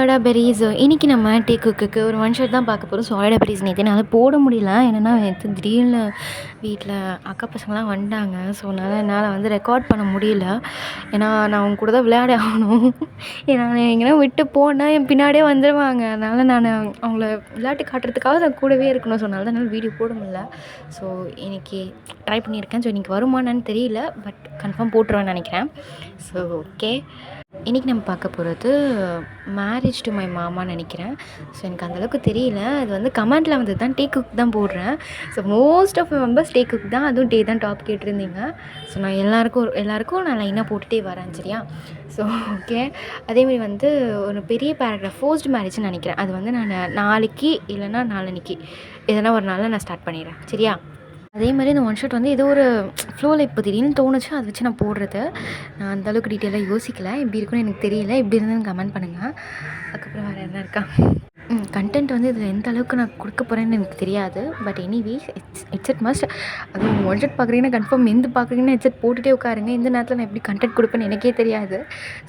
சோலாடா பெர்ரீஸ் இன்னைக்கு நம்ம டீ குக்குக்கு ஒரு ஒன் ஷாட் தான் பார்க்க போகிறோம். சோலாடா பெர்ரீஸ் நேற்று என்னால் போட முடியல. என்னென்னா நேற்று திடீர்னு வீட்டில் அக்கா பசங்களாம் வந்துட்டாங்க. ஸோ என்னால் வந்து ரெக்கார்ட் பண்ண முடியல. ஏன்னா நான் அவங்க கூட தான் விளையாட ஆகணும். ஏன்னா நான் எங்கேனா விட்டு போனால் என் பின்னாடியே வந்துடுவாங்க. அதனால் நான் அவங்கள விளையாட்டு காட்டுறதுக்காக நான் கூடவே இருக்கணும். ஸோ அதனால தான் என்னால் வீடியோ போட முடியல. ஸோ இன்றைக்கி ட்ரை பண்ணியிருக்கேன். ஸோ இன்றைக்கி வருமானு தெரியல, பட் கன்ஃபார்ம் போட்டுருவேன்னு நினைக்கிறேன். ஸோ ஓகே, இன்றைக்கி நம்ம பார்க்க போகிறது மேரேஜ் டு மை மாமான்னு நினைக்கிறேன். ஸோ எனக்கு அந்தளவுக்கு தெரியல. அது வந்து கமெண்டில் வந்து தான் டீ குக் தான் போடுறேன். So most of members tea cook தான், அதுவும் டீ தான் டாப் கேட்டிருந்தீங்க. ஸோ நான் எல்லாருக்கும் நான் லைனாக போட்டுகிட்டே வரேன், சரியா? ஸோ ஓகே, அதேமாதிரி வந்து ஒரு பெரிய பேராகிராஃப் ஃபோர்ஸ்டு மேரேஜ்னு நினைக்கிறேன். அது வந்து நான் நாளைக்கு இல்லைன்னா நாளன்னைக்கு எதனா ஒரு நாளில் நான் ஸ்டார்ட் பண்ணிடுறேன், சரியா? அதே மாதிரி இந்த ஒன் ஷாட் வந்து ஏதோ ஒரு ஃப்ளோவில் இப்போ திடீர்னு தோணுச்சு, அதை வச்சு நான் போடுறது. நான் அந்தளவுக்கு டீட்டெயிலாக யோசிக்கல. எப்படி இருக்குன்னு எனக்கு தெரியல. எப்படி இருந்ததுன்னு கமெண்ட் பண்ணுங்கள். அதுக்கப்புறம் வேறு என்ன இருக்கா, கண்டென்ட் வந்து இதில் எந்த அளவுக்கு நான் கொடுக்க போகிறேன்னு எனக்கு தெரியாது. But anyways headset must. அதுவும் ஒன் ஷாட் பார்க்குறீங்கன்னா கன்ஃபார்ம் எந்த பார்க்குறீங்கன்னா ஹெட்செட் போட்டுகிட்டே உட்காருங்க. இந்த நேரத்தில் நான் எப்படி கண்டென்ட் கொடுப்பேன்னு எனக்கே தெரியாது.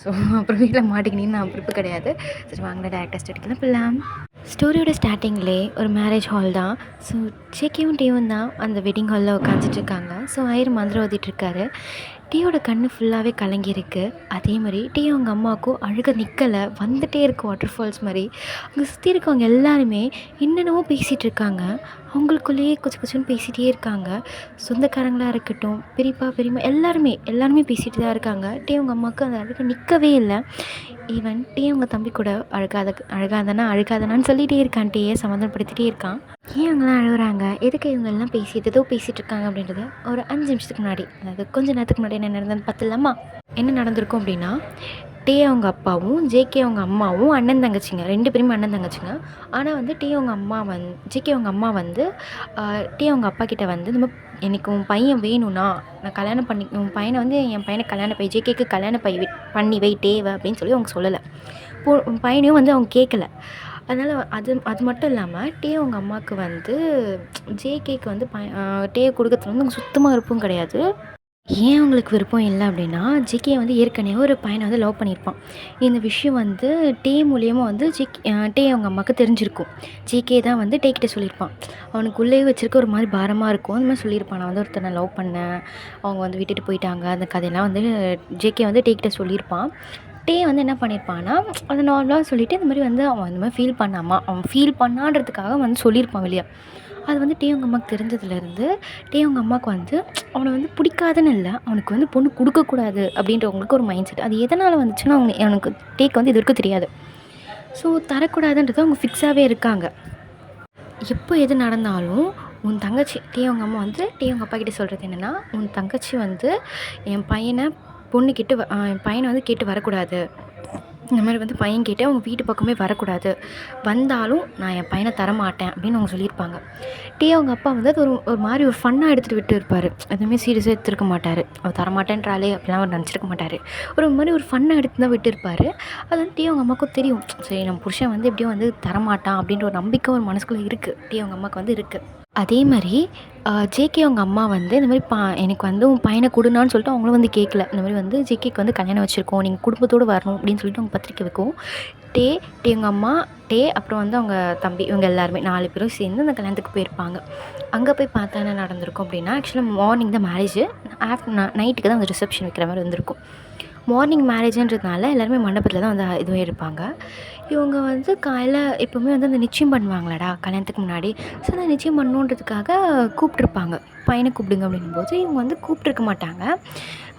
ஸோ அப்புறம் வீட்டில் மாட்டிக்கினீன்னு நான் பொறுப்பு கிடையாது. சரி வாங்கின டேரக்டாக ஸ்டார்ட் பண்ணலாம். ஸ்டோரியோட ஸ்டார்டிங்லேயே ஒரு மேரேஜ் ஹால் தான். ஸோ ஜேகேவும் டீவும் தான் அந்த வெட்டிங் ஹாலில் உட்காந்துட்ருக்காங்க. ஸோ ஐயர் மந்திரம் ஓதிட்டுருக்காரு. டீயோட கண் ஃபுல்லாகவே கலங்கியிருக்கு. அதே மாதிரி டீ அவங்க அம்மாவுக்கும் அழுக நிற்கலை, வந்துகிட்டே இருக்கு வாட்டர் ஃபால்ஸ் மாதிரி. அங்கே சுற்றி இருக்கவங்க எல்லாருமே என்னென்னவோ பேசிகிட்டு இருக்காங்க. அவங்களுக்குள்ளேயே கொச்சு கொச்சுன்னு பேசிகிட்டே இருக்காங்க. சொந்தக்காரங்களாக இருக்கட்டும், பெரியப்பா பெரியம்மா எல்லாருமே பேசிகிட்டு தான் இருக்காங்க. டீ அவங்க அம்மாவுக்கு அந்த அழுக நிற்கவே இல்லை. ஈவன் டீ அவங்க தம்பி கூட அழுகாதனான்னு சொல்லிகிட்டே இருக்கான். டீயை சமாதானப்படுத்திகிட்டே இருக்கான். ஏன் அவங்களாம் அழுகுறாங்க, எதுக்கு இவங்கெல்லாம் பேசிகிட்டு இருக்காங்க அப்படின்றது ஒரு 5 நிமிஷத்துக்கு முன்னாடி, அதாவது கொஞ்சம் நேரத்துக்கு முன்னாடி என்ன நடந்ததுன்னு பார்த்துலாமா? என்ன நடந்திருக்கும் அப்படின்னா, டீ அவங்க அப்பாவும் ஜேகே அவங்க அம்மாவும் அண்ணன் தங்கச்சிங்க, 2 பேருமே அண்ணன் தங்கச்சிங்க. ஆனால் வந்து ஜேகே அவங்க அம்மா வந்து டீ அவங்க அப்பா கிட்டே வந்து இந்த மாதிரி எனக்கு உன் பையன் வேணும்னா நான் கல்யாணம் பண்ணி உன் பையனை வந்து என் பையனை கல்யாணம் ஜேகேக்கு கல்யாணம் பண்ணி வை தேவை அப்படின்னு சொல்லி அவங்க சொல்லலை. பையனையும் வந்து அவங்க கேட்கல. அதனால் அது மட்டும் இல்லாமல் டீ அவங்க அம்மாவுக்கு வந்து ஜேகேக்கு வந்து டீயை கொடுக்கறதுல வந்து அவங்க சுத்தமாக விருப்பம் கிடையாது. ஏன் அவங்களுக்கு விருப்பம் இல்லை அப்படின்னா, ஜேகே வந்து ஏற்கனவே ஒரு பையனை வந்து லவ் பண்ணியிருப்பான். இந்த விஷயம் வந்து டீ மூலியமாக வந்து டீ அவங்க அம்மாவுக்கு தெரிஞ்சிருக்கும். ஜேகே தான் வந்து டீ கிட்ட சொல்லியிருப்பான். அவனுக்கு உள்ளே வச்சிருக்க ஒரு மாதிரி பாரமாக இருக்கும். அந்த மாதிரி சொல்லியிருப்பான், நான் வந்து ஒருத்தனை லவ் பண்ணேன், அவங்க வந்து விட்டுட்டு போயிட்டாங்க, அந்த கதையெல்லாம் வந்து ஜேகே வந்து டீ கிட்ட சொல்லியிருப்பான். டீ வந்து என்ன பண்ணியிருப்பான்னா, அதை நார்மலாக சொல்லிவிட்டு இந்த மாதிரி வந்து அவன் இந்த மாதிரி ஃபீல் பண்ணான்றதுக்காக வந்து சொல்லியிருப்பான் வெளியே. அது வந்து டீ அவங்க அம்மாவுக்கு தெரிஞ்சதுலேருந்து டீ அவங்க அம்மாவுக்கு வந்து அவனை வந்து பிடிக்காதுன்னு இல்லை, அவனுக்கு வந்து பொண்ணு கொடுக்கக்கூடாது அப்படின்றவங்களுக்கு ஒரு மைண்ட் செட். அது எதனால் வந்துச்சுன்னா அவனுக்கு டீக்கு வந்து இது வரைக்கும் தெரியாது. ஸோ தரக்கூடாதுன்றது அவங்க ஃபிக்ஸாகவே இருக்காங்க. எப்போ எது நடந்தாலும் உன் தங்கச்சி டீ அவங்க அம்மா வந்து டீ அவங்க அப்பா கிட்டே சொல்கிறது என்னென்னா, உன் தங்கச்சி வந்து என் பையனை வந்து கேட்டு வரக்கூடாது. இந்த மாதிரி வந்து பையன் கேட்டு அவங்க வீட்டு பக்கமே வரக்கூடாது. வந்தாலும் நான் என் பையனை தரமாட்டேன் அப்படின்னு அவங்க சொல்லியிருப்பாங்க. டீ அவங்க அப்பா வந்து அது ஒரு மாதிரி ஒரு ஃபன்னாக எடுத்துகிட்டு விட்டு இருப்பார். எதுவுமே சீரியஸாக எடுத்துருக்க மாட்டார். அவர் தரமாட்டேன்றாலே அப்படிலாம் அவர் நினச்சிருக்க மாட்டார். ஒரு மாதிரி ஒரு ஃபன்னாக எடுத்து தான் விட்டு இருப்பார். அது வந்து டீ அவங்க அம்மாவுக்கும் தெரியும். சரி, நம்ம புருஷன் வந்து எப்படியும் வந்து தரமாட்டான் அப்படின்ற ஒரு நம்பிக்கை ஒரு மனசுக்குள்ளே இருக்குது. டீ அவங்க அம்மாவுக்கு வந்து இருக்குது. அதே மாதிரி ஜேகே அவங்க அம்மா வந்து இந்த மாதிரி எனக்கு வந்து உன் பையனை கொடுனான்னு சொல்லிட்டு அவங்களும் வந்து கேட்கல. இந்த மாதிரி வந்து ஜேகேக்கு வந்து கல்யாணம் வச்சுருக்கோம், நீங்கள் குடும்பத்தோடு வரணும் அப்படின்னு சொல்லிட்டு அவங்க பத்திரிக்கை வைக்கும். டீ அவங்க அம்மா அப்புறம் வந்து அவங்க தம்பி இவங்க எல்லாருமே 4 பேரும் சேர்ந்து அந்த கல்யாணத்துக்கு போயிருப்பாங்க. அங்கே போய் பார்த்தா என்ன நடந்திருக்கும் அப்படின்னா, ஆக்சுவலாக மார்னிங் தான் மேரேஜ், நைட்டுக்கு தான் வந்து ரிசப்ஷன் வைக்கிற மாதிரி வந்திருக்கும். மார்னிங் மேரேஜுன்றதுனால எல்லாருமே மண்டபத்தில் தான் வந்து இதுவே இருப்பாங்க. இவங்க வந்து காலையில் எப்போவுமே வந்து அந்த நிச்சயம் பண்ணுவாங்களாடா கல்யாணத்துக்கு முன்னாடி. ஸோ அந்த நிச்சயம் பண்ணணுன்றதுக்காக கூப்பிட்ருப்பாங்க, பையனை கூப்பிடுங்க அப்படிங்கும்போது இவங்க வந்து கூப்பிட்ருக்க மாட்டாங்க.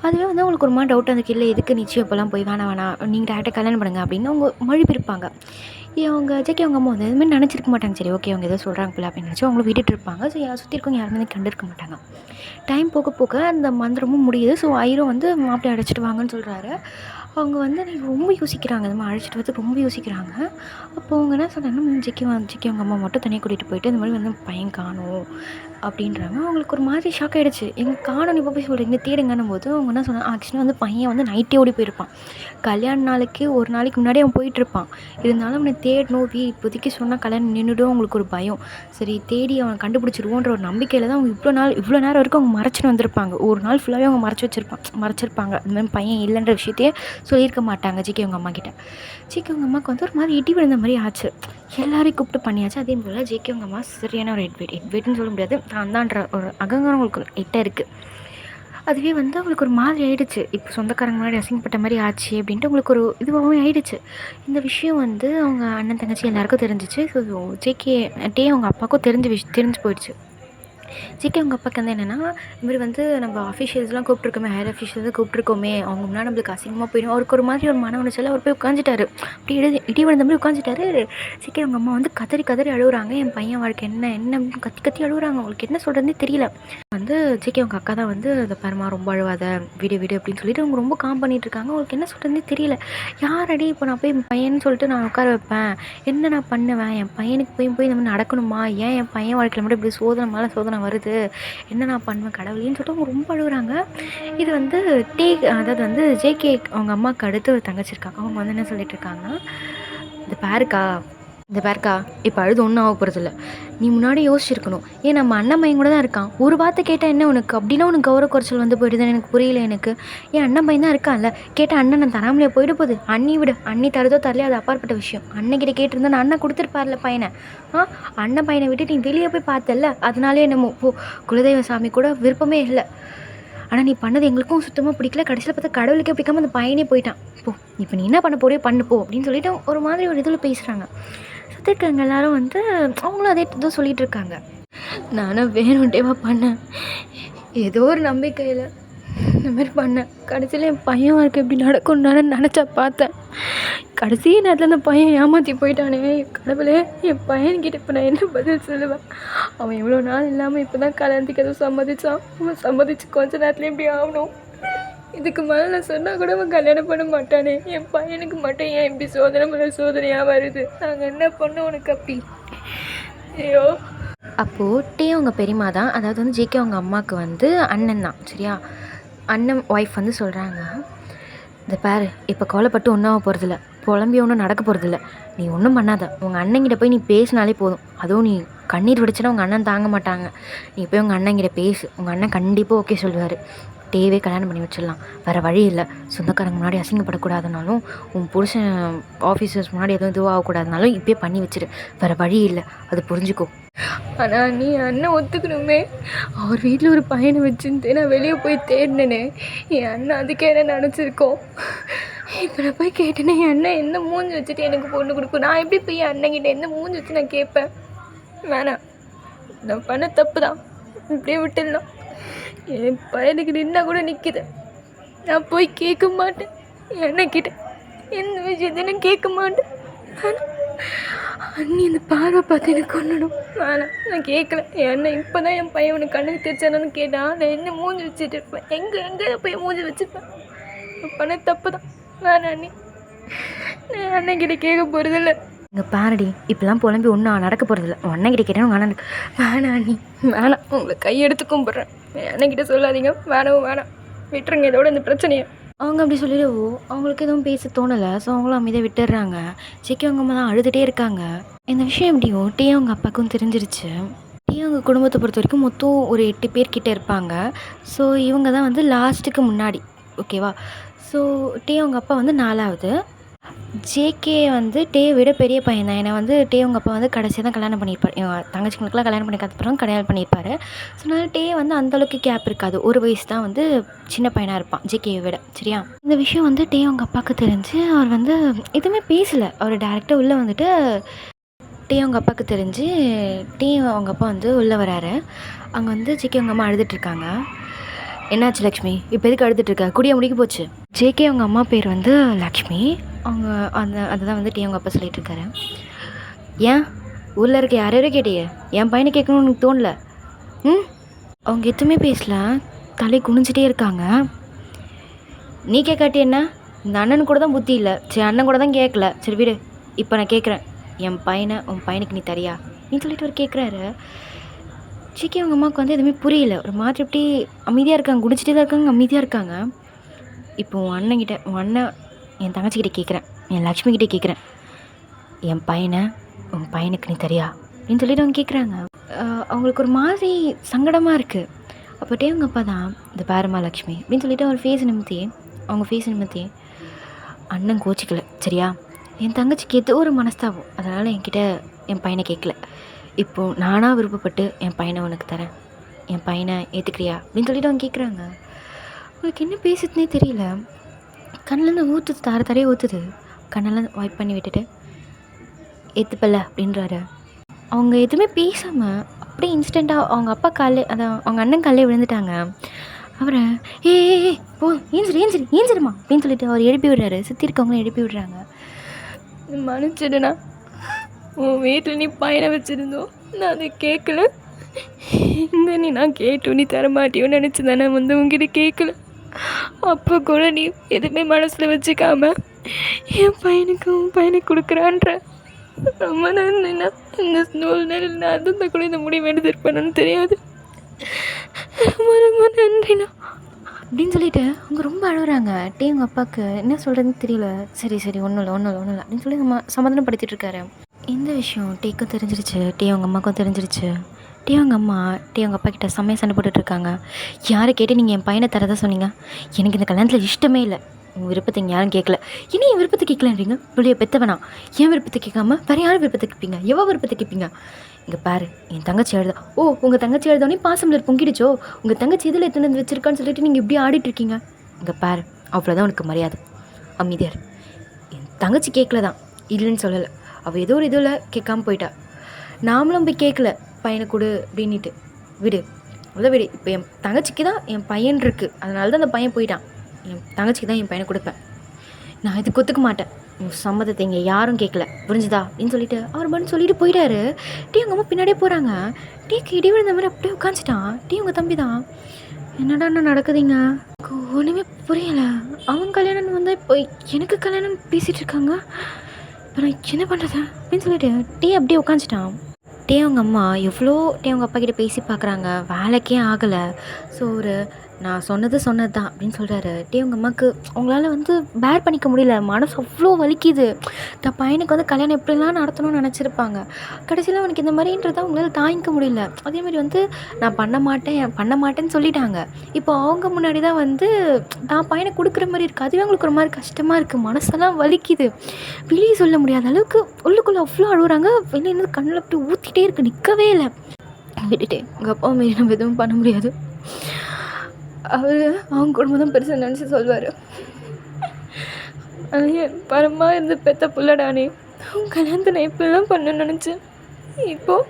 அதுவே வந்து அவங்களுக்கு ஒரு மாதிரி டவுட் வந்துருக்கு, இல்லை எதுக்கு நிச்சயம் இப்போலாம் போய் வேணாம் நீங்கள் டேரெக்டாக கல்யாணம் பண்ணுங்க அப்படின்னு அவங்க மழுப்பியிருப்பாங்க. அவங்க ஜேகே அவங்க அம்மா வந்து எதுவுமே நினச்சிருக்க மாட்டாங்க. சரி ஓகே, அவங்க ஏதோ சொல்கிறாங்க போல அப்படின்னு நினச்சி அவங்கள விட்டுட்டு இருப்பாங்க. ஸோ சுற்றி இருக்கவங்க யாருமே கண்டிருக்க மாட்டாங்க. டைம் போக அந்த மந்திரமும் முடியுது. ஸோ ஐயரும் வந்து மாப்பிள்ளை அழைச்சிட்டு வாங்கன்னு சொல்கிறாரு. அவங்க வந்து ரொம்ப யோசிக்கிறாங்க, இந்த மாதிரி அழைச்சிட்டு வந்து ரொம்ப யோசிக்கிறாங்க. அப்போ அவங்க என்ன சொல்கிறாங்கன்னா, ஜேகே அவங்க அம்மா மட்டும் தனியாக கூட்டிகிட்டு போயிட்டு இந்த மாதிரி வந்து பையன் காணும் அப்படின்றாங்க. அவங்களுக்கு ஒரு மாதிரி ஷாக் ஆகிடுச்சு. எங்கள் காணும் இப்போ போய் சொல்கிறீங்க தேடுங்கன்னும் போது அவங்க என்ன சொன்னாங்க, ஆக்சுவலாக வந்து பையன் வந்து நைட்டே ஓடி போயிருப்பான். கல்யாண நாளைக்கு ஒரு நாளைக்கு முன்னாடி அவன் போயிட்டுருப்பான். இருந்தாலும் அவனை தேடணும், இப்போதைக்கு சொன்னால் கல்யாணம் நின்றுடும் அவங்களுக்கு ஒரு பயம். சரி தேடி அவனை கண்டுபிடிச்சிருவோன்ற ஒரு நம்பிக்கையில் தான் அவங்க இவ்வளோ நேரம் வரைக்கும் அவங்க மறைச்சிட்டு வந்திருப்பாங்க. ஒரு நாள் ஃபுல்லாகவே அவங்க மறைச்சிருப்பாங்க. இந்த மாதிரி பையன் இல்லைன்ற விஷயத்தையே சொல்லியிருக்க மாட்டாங்க ஜேகே அவங்க அம்மா கிட்ட. ஜேகே அவங்க அம்மாவுக்கு வந்து ஒரு மாதிரி இடி விழுந்த மாதிரி ஆச்சு. எல்லாரையும் கூப்பிட்டு பண்ணியாச்சு. அதே போல் ஜேகே அவங்க அம்மா சரியான ஒரு ஹெட் வெயிட்னு சொல்ல முடியாது, தான் தான்ற ஒரு அகங்காரம் உங்களுக்கு கிட்ட இருக்குது. அதுவே வந்து அவங்களுக்கு ஒரு மாதிரி ஆகிடுச்சு. இப்போ சொந்தக்காரங்க முன்னாடி அசிங்கப்பட்ட மாதிரி ஆச்சு அப்படின்ட்டு உங்களுக்கு ஒரு இதுவாகவும் ஆகிடுச்சு. இந்த விஷயம் வந்து அவங்க அண்ணன் தங்கச்சி எல்லாேருக்கும் தெரிஞ்சிச்சு. ஸோ ஜேகே அவங்க அப்பாவுக்கும் தெரிஞ்சு போயிடுச்சு. ஜேகே அவங்க அப்பாவுக்கு வந்து என்னென்னா, இதுமாதிரி வந்து நம்ம அஃபிஷியல்ஸ்லாம் கூப்பிட்ருக்கோமே, ஹையர் அஃபிஷியல்ஸ் கூப்பிட்ருக்கோமே, அவங்க முன்னாடி நம்மளுக்கு அசிங்கமாக போயிடும். அவருக்கு ஒரு மாதிரி ஒரு மன உளைச்சல். அவர் போய் உட்காந்துட்டாரு. அப்படி இடி விழுந்த மாதிரி உட்காந்துட்டாரு. ஜேகே அவங்க அம்மா வந்து கதறி அழுகுறாங்க. என் பையன் வாழ்க்கை என்ன அப்படின்னு கத்தி அழுகுறாங்க. அவங்களுக்கு என்ன சொல்கிறதுனே தெரியல. வந்து ஜேகே அவங்க அக்கா தான் வந்து அதை பாருமா ரொம்ப அழுவாத, விடு அப்படின்னு சொல்லிட்டு அவங்க ரொம்ப காம் பண்ணிட்டு இருக்காங்க. அவங்களுக்கு என்ன சொல்கிறதுனே தெரியல. யாரடி இப்போ நான் போய் என் பையன்னு சொல்லிட்டு நான் உட்கார வைப்பேன், என்ன நான் பண்ணுவேன், என் பையனுக்கு போய் இந்த மாதிரி நடக்கணுமா, ஏன் என் பையன் வாழ்க்கையில் மட்டும் இப்படி சோதனை மேலே சோதனை வருது, என்ன நான் பண்ணுவேன் கடவுளேன்னு சொல்லிட்டு அவங்க ரொம்ப அழுகுறாங்க. இது வந்து அதாவது வந்து ஜேகே அவங்க அம்மாவுக்கு அடுத்து ஒரு தங்கச்சி இருக்காங்க. அவங்க வந்து என்ன சொல்லிட்டு இருக்காங்கன்னா, இந்த பாருக்கா இப்போ அழுது ஒன்றும் ஆக போகிறதில்ல, நீ முன்னாடி யோசிச்சிருக்கணும். ஏன் நம்ம அண்ணன் பையன் கூட தான் இருக்கான், ஒரு வார்த்தை கேட்டால் என்ன உனக்கு, அப்படின்னா உனக்கு கௌரவ குறைச்சல் வந்து போயிடுதுன்னு எனக்கு புரியல. எனக்கு ஏன் அண்ணன் பையன் தான் இருக்கான்ல, கேட்டால் அண்ணன் நான் தராமலே போயிட போகுது. அண்ணி விடு, அண்ணி தருதோ தரலையோ அது அப்பாற்பட்ட விஷயம். அண்ணன்கிட்ட கேட்டிருந்தா நான் அண்ணன் கொடுத்துருப்பார்ல பையனை. அண்ணன் பையனை விட்டு நீ வெளியே போய் பார்த்தல, அதனாலே நம்ம குலதெய்வ சாமி கூட விருப்பமே இல்லை. ஆனால் நீ பண்ணது எங்களுக்கும் சுத்தமாக பிடிக்கல, கடைசியில் பார்த்தா கடவுளுக்கே பிடிக்காம அந்த பையனே போயிட்டான். இப்போ நீ என்ன பண்ண போறியோ பண்ணு போ அப்படின்னு சொல்லிட்டு ஒரு மாதிரி ஒரு இதில் பேசுகிறாங்க. சுற்றி இருக்கிறவங்க எல்லாரும் வந்து அவங்களும் அதே தான் சொல்லிகிட்டு இருக்காங்க. நானும் வேணும்ட்டேவா பண்ணேன், ஏதோ ஒரு நம்பிக்கையில் இந்த மாதிரி பண்ணேன். கடைசியில் என் பையன் வாழ்க்கை எப்படி நடக்கும்னு நான் நினச்சா பார்த்தேன். கடைசி நேரத்தில் அந்த பையன் ஏமாற்றி போயிட்டானே, கடவுளே என் பையன்கிட்ட இப்போ நான் என்ன பதில் சொல்லுவேன். அவன் இவ்வளோ நாள் இல்லாமல் இப்போ தான் கல்யாணத்துக்கு எதுவும் சம்மதிச்சான். அவன் சம்மதிச்சு கொஞ்ச நேரத்தில் எப்படி ஆகணும். இதுக்கு மேலே நான் சொன்னால் கூட அவன் கல்யாணம் பண்ண மாட்டானே. என் பையனுக்கு மட்டும் ஏன் இப்படி சோதனை மேலே சோதனையாக வருது, நாங்கள் என்ன பண்ணோம் உனக்கு அப்படி. ஐயோ. அப்போது அவங்க பெரியம்மா தான், அதாவது வந்து ஜேகே அவங்க அம்மாவுக்கு வந்து அண்ணன் தான், சரியா. அண்ணன் ஒய்ஃப் வந்து சொல்கிறாங்க, இந்த பாரு இப்போ கவலைப்பட்டு ஒன்றும் ஆக போகிறதில்ல, புலம்பி ஒன்றும் நடக்க போகிறதில்ல, நீ ஒன்றும் பண்ணாத. உங்கள் அண்ணங்கிட்ட போய் நீ பேசினாலே போதும். அதுவும் நீ கண்ணீர் விடுச்சுன்னா உங்கள் அண்ணன் தாங்க மாட்டாங்க. நீ போய் உங்கள் அண்ணங்கிட்ட பேசு, உங்கள் அண்ணன் கண்டிப்பாக ஓகே சொல்லுவார். டேவே கல்யாணம் பண்ணி வச்சிடலாம், வேறு வழி இல்லை. சொந்தக்காரங்க முன்னாடி அசிங்கப்படக்கூடாதுனாலும், உன் புருஷன் ஆஃபீஸர்ஸ் முன்னாடி எதுவும் இதுவும் ஆகக்கூடாதுனாலும் இப்போயே பண்ணி வச்சிரு, வேறு வழி இல்லை, அது புரிஞ்சுக்கோ. ஆனால் நீ அண்ணன் ஒத்துக்கணுமே. அவர் வீட்டில் ஒரு பையனை வச்சுட்டு நான் வெளியே போய் தேடினேனே, என் அண்ணன் அதுக்கே என்ன நினச்சிருக்கோம். இப்போ நான் போய் கேட்டேனே, என் அண்ணன் என்ன மூஞ்சி வச்சுட்டு எனக்கு பொண்ணு கொடுக்கும். நான் எப்படி போய் என் அண்ணங்கிட்ட என்ன மூஞ்சி வச்சு நான் கேட்பேன். வேணாம், நான் பண்ண தப்பு தான், இப்படியே விட்டுடலாம். என் பையனுக்கு நின்னா கூட நிற்கிது, நான் போய் கேட்க மாட்டேன். என் அண்ணன்கிட்ட எந்த விஷயத்தையும் கேட்க மாட்டேன். அண்ணி அந்த பார்வை பார்த்து எனக்கு கொள்ளணும். வேணாம், நான் கேட்கல. என் அண்ணன் இப்போ தான் என் பையன் உனக்கு கண்ணுக்கு தெரிச்சானு கேட்டான். நான் என்ன மூஞ்சி வச்சுட்டு இருப்பேன், எங்கே போய் மூஞ்சி வச்சுருப்பேன். பண்ண தப்பு தான், வேணாம் அண்ணி, நான் அண்ணன்கிட்ட கேட்க போகிறதில்ல. இங்கே பாரடி, இப்போலாம் புலம்பி ஒன்றும் நடக்க போகிறதில்ல. உன் அண்ணன்கிட்ட கேட்டேன், உங்கள் அண்ணனுக்கு வேணாம் அண்ணி, வேணாம், உங்களை கையெடுத்து கும்பிட்றேன், அண்ணன்கிட்ட சொல்லாதீங்க, வேணாம், விட்டுருங்க இதோட இந்த பிரச்சனையை. அவங்க அப்படி சொல்லிடவோ அவங்களுக்கு எதுவும் பேச தோணலை. ஸோ அவங்களும் அமைதியாக விட்டுடுறாங்க. ஜேகே அவங்க அம்மா தான் அழுதுகிட்டே இருக்காங்க. இந்த விஷயம் எப்படியோ அவங்க அப்பாவுக்கும் தெரிஞ்சிருச்சு. அவங்க குடும்பத்தை பொறுத்த வரைக்கும் மொத்தம் ஒரு 8 பேர் கிட்டே இருப்பாங்க. ஸோ இவங்க தான் வந்து லாஸ்ட்டுக்கு முன்னாடி, ஓகேவா. ஸோ அவங்க அப்பா வந்து 4வது. ஜேகே வந்து விட பெரிய பையன் தான். ஏன்னா வந்து அவங்க அப்பா வந்து கடைசியாக தான் கல்யாணம் பண்ணியிருப்பார். தங்கச்சிங்களுக்குலாம் கல்யாணம் பண்ணிக்கிறதுக்கப்புறம் கல்யாணம் பண்ணியிருப்பார். ஸோ அதனால் வந்து அந்தளவுக்கு கேப் இருக்காது, ஒரு வயசு தான் வந்து சின்ன பையனாக இருப்பான் ஜேகேயை விட, சரியா. இந்த விஷயம் வந்து அவங்க அப்பாவுக்கு தெரிஞ்சு அவர் வந்து எதுவுமே பேசலை. அவர் டேரெக்டாக உள்ளே வந்துட்டு அவங்க அப்பாவுக்கு தெரிஞ்சு அவங்க அப்பா வந்து உள்ளே வராரு. அங்கே வந்து ஜேகே அவங்க அம்மா அழுதுட்டுருக்காங்க. என்னாச்சு லக்ஷ்மி, இப்போ எதுக்கு அழுதுட்டுருக்க, குடிய முடிக்க போச்சு. ஜேகே அவங்க அம்மா பேர் வந்து லக்ஷ்மி. அவங்க அதுதான் வந்து அவங்க அப்பா சொல்லிகிட்ருக்காரு. ஏன் ஊரில் இருக்க யாரையும் கேட்டியே, என் பையனை கேட்கணும்னு எனக்கு தோணல. அவங்க எதுவுமே பேசல, தலை குனிஞ்சிட்டே இருக்காங்க. நீ கேட்காட்டி என்ன, இந்த அண்ணன் கூட தான் புத்தி இல்லை, சரி அண்ணன் கூட தான் கேட்கல, சரி விடு, இப்போ நான் கேட்குறேன், என் பையனை உன் பையனுக்கு நீ தரியா நீ சொல்லிட்டு அவர் கேட்குறாரு. ஜேகே அவங்க அம்மாவுக்கு வந்து எதுவுமே புரியல, ஒரு மாதிரி எப்படி அமைதியாக இருக்காங்க, குடிச்சிட்டே தான் இருக்காங்க, அமைதியாக இருக்காங்க. இப்போ உன் அண்ணன் என் தங்கச்சிக்கிட்ட கேட்குறேன், என் லக்ஷ்மிக்கிட்டே கேட்குறேன், என் பையனை உன் பையனுக்கு நீ தரியா அப்படின்னு சொல்லிட்டு அவங்க கேட்குறாங்க. அவங்களுக்கு ஒரு மாதிரி சங்கடமாக இருக்குது. அப்போட்டே அவங்க அப்பா தான், இந்த பாருமா லக்ஷ்மி அப்படின்னு சொல்லிட்டு அவங்க ஃபேஸ் நிமித்தி அண்ணன் கோச்சிக்கல சரியா. என் தங்கச்சிக்கு ஏதோ ஒரு மனஸ்தாபம், அதனால் என்கிட்ட என் பையனை கேட்கல. இப்போது நானாக விருப்பப்பட்டு என் பையனை உனக்கு தரேன், என் பையனை ஏற்றுக்கிறியா அப்படின்னு சொல்லிட்டு அவங்க கேட்குறாங்க. அவங்களுக்கு என்ன பேசுதுன்னே தெரியல. கண்ணிலேருந்து ஊற்றுது, தார தாரையே ஊற்றுது. கண்ணெல்லாம் வைப் பண்ணி விட்டுட்டு ஏற்றுப்பல்ல அப்படின்றாரு. அவங்க எதுவுமே பேசாமல் அப்படியே இன்ஸ்டண்ட்டாக அவங்க அப்பா காலே, அதான் அவங்க அண்ணன் காலே விழுந்துட்டாங்க. அவரை ஏ போ ஏஞ்சிருமா அப்படின்னு சொல்லிட்டு அவர் எழுப்பி விடுறாரு. சுற்றி இருக்கவங்களும் எழுப்பி விடுறாங்க. மன்னிச்சிடுண்ணா, உன் வீட்டில் நீ பையனை வச்சுருந்தோம், நான் அதை கேட்கல. இந்த நான் கேட்டு நீ தரமாட்டியோன்னு நினச்சி தானே வந்து உங்ககிட்ட கேட்கல. அப்போ கூட நீ எதுவுமே மனசில் வச்சுக்காம என் பையனுக்கு உன் பையனை கொடுக்குறான்ற. ரொம்ப நன்றிண்ணா, இந்த சூழ்நிலையில் நான் அது கூட இந்த முடிவு எடுத்துருப்பேன்னு தெரியாது. ரொம்ப ரொம்ப நன்றிண்ணா அப்படின்னு சொல்லிட்டு அவங்க ரொம்ப அழுகுறாங்க. டே அவங்க அப்பாவுக்கு என்ன சொல்கிறதுன்னு தெரியல. சரி ஒன்றும் இல்லை அப்படின்னு சொல்லி சமாதானப்படுத்திட்டு இருக்காரு. இந்த விஷயம் டேக்கும் தெரிஞ்சிருச்சு, டே அவங்க அம்மாவுக்கும் தெரிஞ்சிருச்சு. டே அவங்க அம்மா அவங்க அப்பா கிட்ட செம்மையாக சண்டை போட்டுட்ருக்காங்க. யாரை கேட்டு நீங்கள் என் பையனை தரதா சொன்னீங்க? எனக்கு இந்த கல்யாணத்தில் இஷ்டமே இல்லை. உங்கள் விருப்பத்தை இங்கே யாரும் கேட்கல. இனி என் விருப்பத்தை கேட்கலன்றீங்க. புள்ளிய பெற்றவனா என் விருப்பத்தை கேட்காம வேறு யாரும் விருப்பத்தை கேட்பீங்க? எவ்வளோ விருப்பத்தை கேட்பீங்க? இங்கே பாரு, என் தங்கச்சி எழுதா. ஓ, உங்கள் தங்கச்சி எழுதோடனே பாசமில் பொங்கிடுச்சோ? உங்கள் தங்கச்சி இதில் எத்தனை வச்சிருக்கான்னு சொல்லிட்டு நீங்கள் இப்படி ஆடிட்டுருக்கீங்க. இங்கே பாரு, அவ்வளோதான் உனக்கு மரியாதை. அமைதியார். என் தங்கச்சி கேட்கல தான், இல்லைன்னு சொல்லலை. அவள் ஏதோ ஒரு இதில் கேட்காம போயிட்டா. நாமளும் போய் கேட்கல பையனை கொடு அப்படின்ட்டு. விடு, அவ்வளோ விடு. இப்போ என் தங்கச்சிக்கு தான் என் பையன் இருக்குது, அதனால தான் அந்த பையன் போயிட்டான். என் தங்கச்சிக்கு தான் என் பையனை கொடுப்பேன். நான் இதுக்கு ஒத்துக்க மாட்டேன். உன் சம்மதத்தை இங்கே யாரும் கேட்கல, புரிஞ்சுதா அப்படின்னு சொல்லிட்டு அவர் பண்ணு சொல்லிட்டு போயிட்டாரு. டீ அவங்க அம்மா பின்னாடியே போகிறாங்க. டீக்கு இடி விழுந்த மாதிரி அப்படியே உட்காந்துட்டான். டீ உங்கள் தம்பி தான். என்னடா நடக்குதுங்க, ஒன்றுமே புரியலை. அவங்க கல்யாணம் வந்து இப்போ எனக்கு கல்யாணம் பேசிகிட்டு இருக்காங்க. இப்போ நான் என்ன பண்ணுறது அப்படின்னு சொல்லிட்டு டீ அப்படியே உட்காந்துட்டான். டே அவங்க அம்மா எவ்வளோ அவங்க அப்பா கிட்டே பேசி பார்க்குறாங்க, வேலைக்கே ஆகலை. ஸோ நான் சொன்னது தான் அப்படின்னு சொல்கிறாரு. அவங்க அம்மாவுக்கு அவங்களால வந்து பேர் பண்ணிக்க முடியல. மனசு அவ்வளோ வலிக்குது. தான் பையனுக்கு வந்து கல்யாணம் எப்படிலாம் நடத்தணும்னு நினச்சிருப்பாங்க. கடைசியில் அவனுக்கு இந்த மாதிரின்றதை அவங்களால தாங்கிக்க முடியல. அதேமாதிரி வந்து நான் பண்ண மாட்டேன்னு சொல்லிட்டாங்க. இப்போ அவங்க முன்னாடி தான் வந்து தான் பையனை கொடுக்குற மாதிரி இருக்குது. அதுவே அவங்களுக்கு ஒரு மாதிரி கஷ்டமாக இருக்குது. மனசெல்லாம் வலிக்குது. வெளியே சொல்ல முடியாத அளவுக்கு உள்ளுக்குள்ளே அவ்வளோ அழுகுறாங்க. வெளியே கண்ணில் அப்படி ஊற்றிட்டே இருக்குது, நிற்கவே இல்லை. விட்டுட்டேன், உங்கள் அப்பா மாரி நம்ம எதுவும் பண்ண முடியாது. அவர் அவங்க குடும்பம் தான் பெருசாக நினச்சி சொல்வார். என் பரமாக இருந்து பெற்ற புள்ளடானே, அவங்க கல்யாணத்தை நான் எப்படிலாம் பண்ணணும்னு நினச்சேன். இப்போது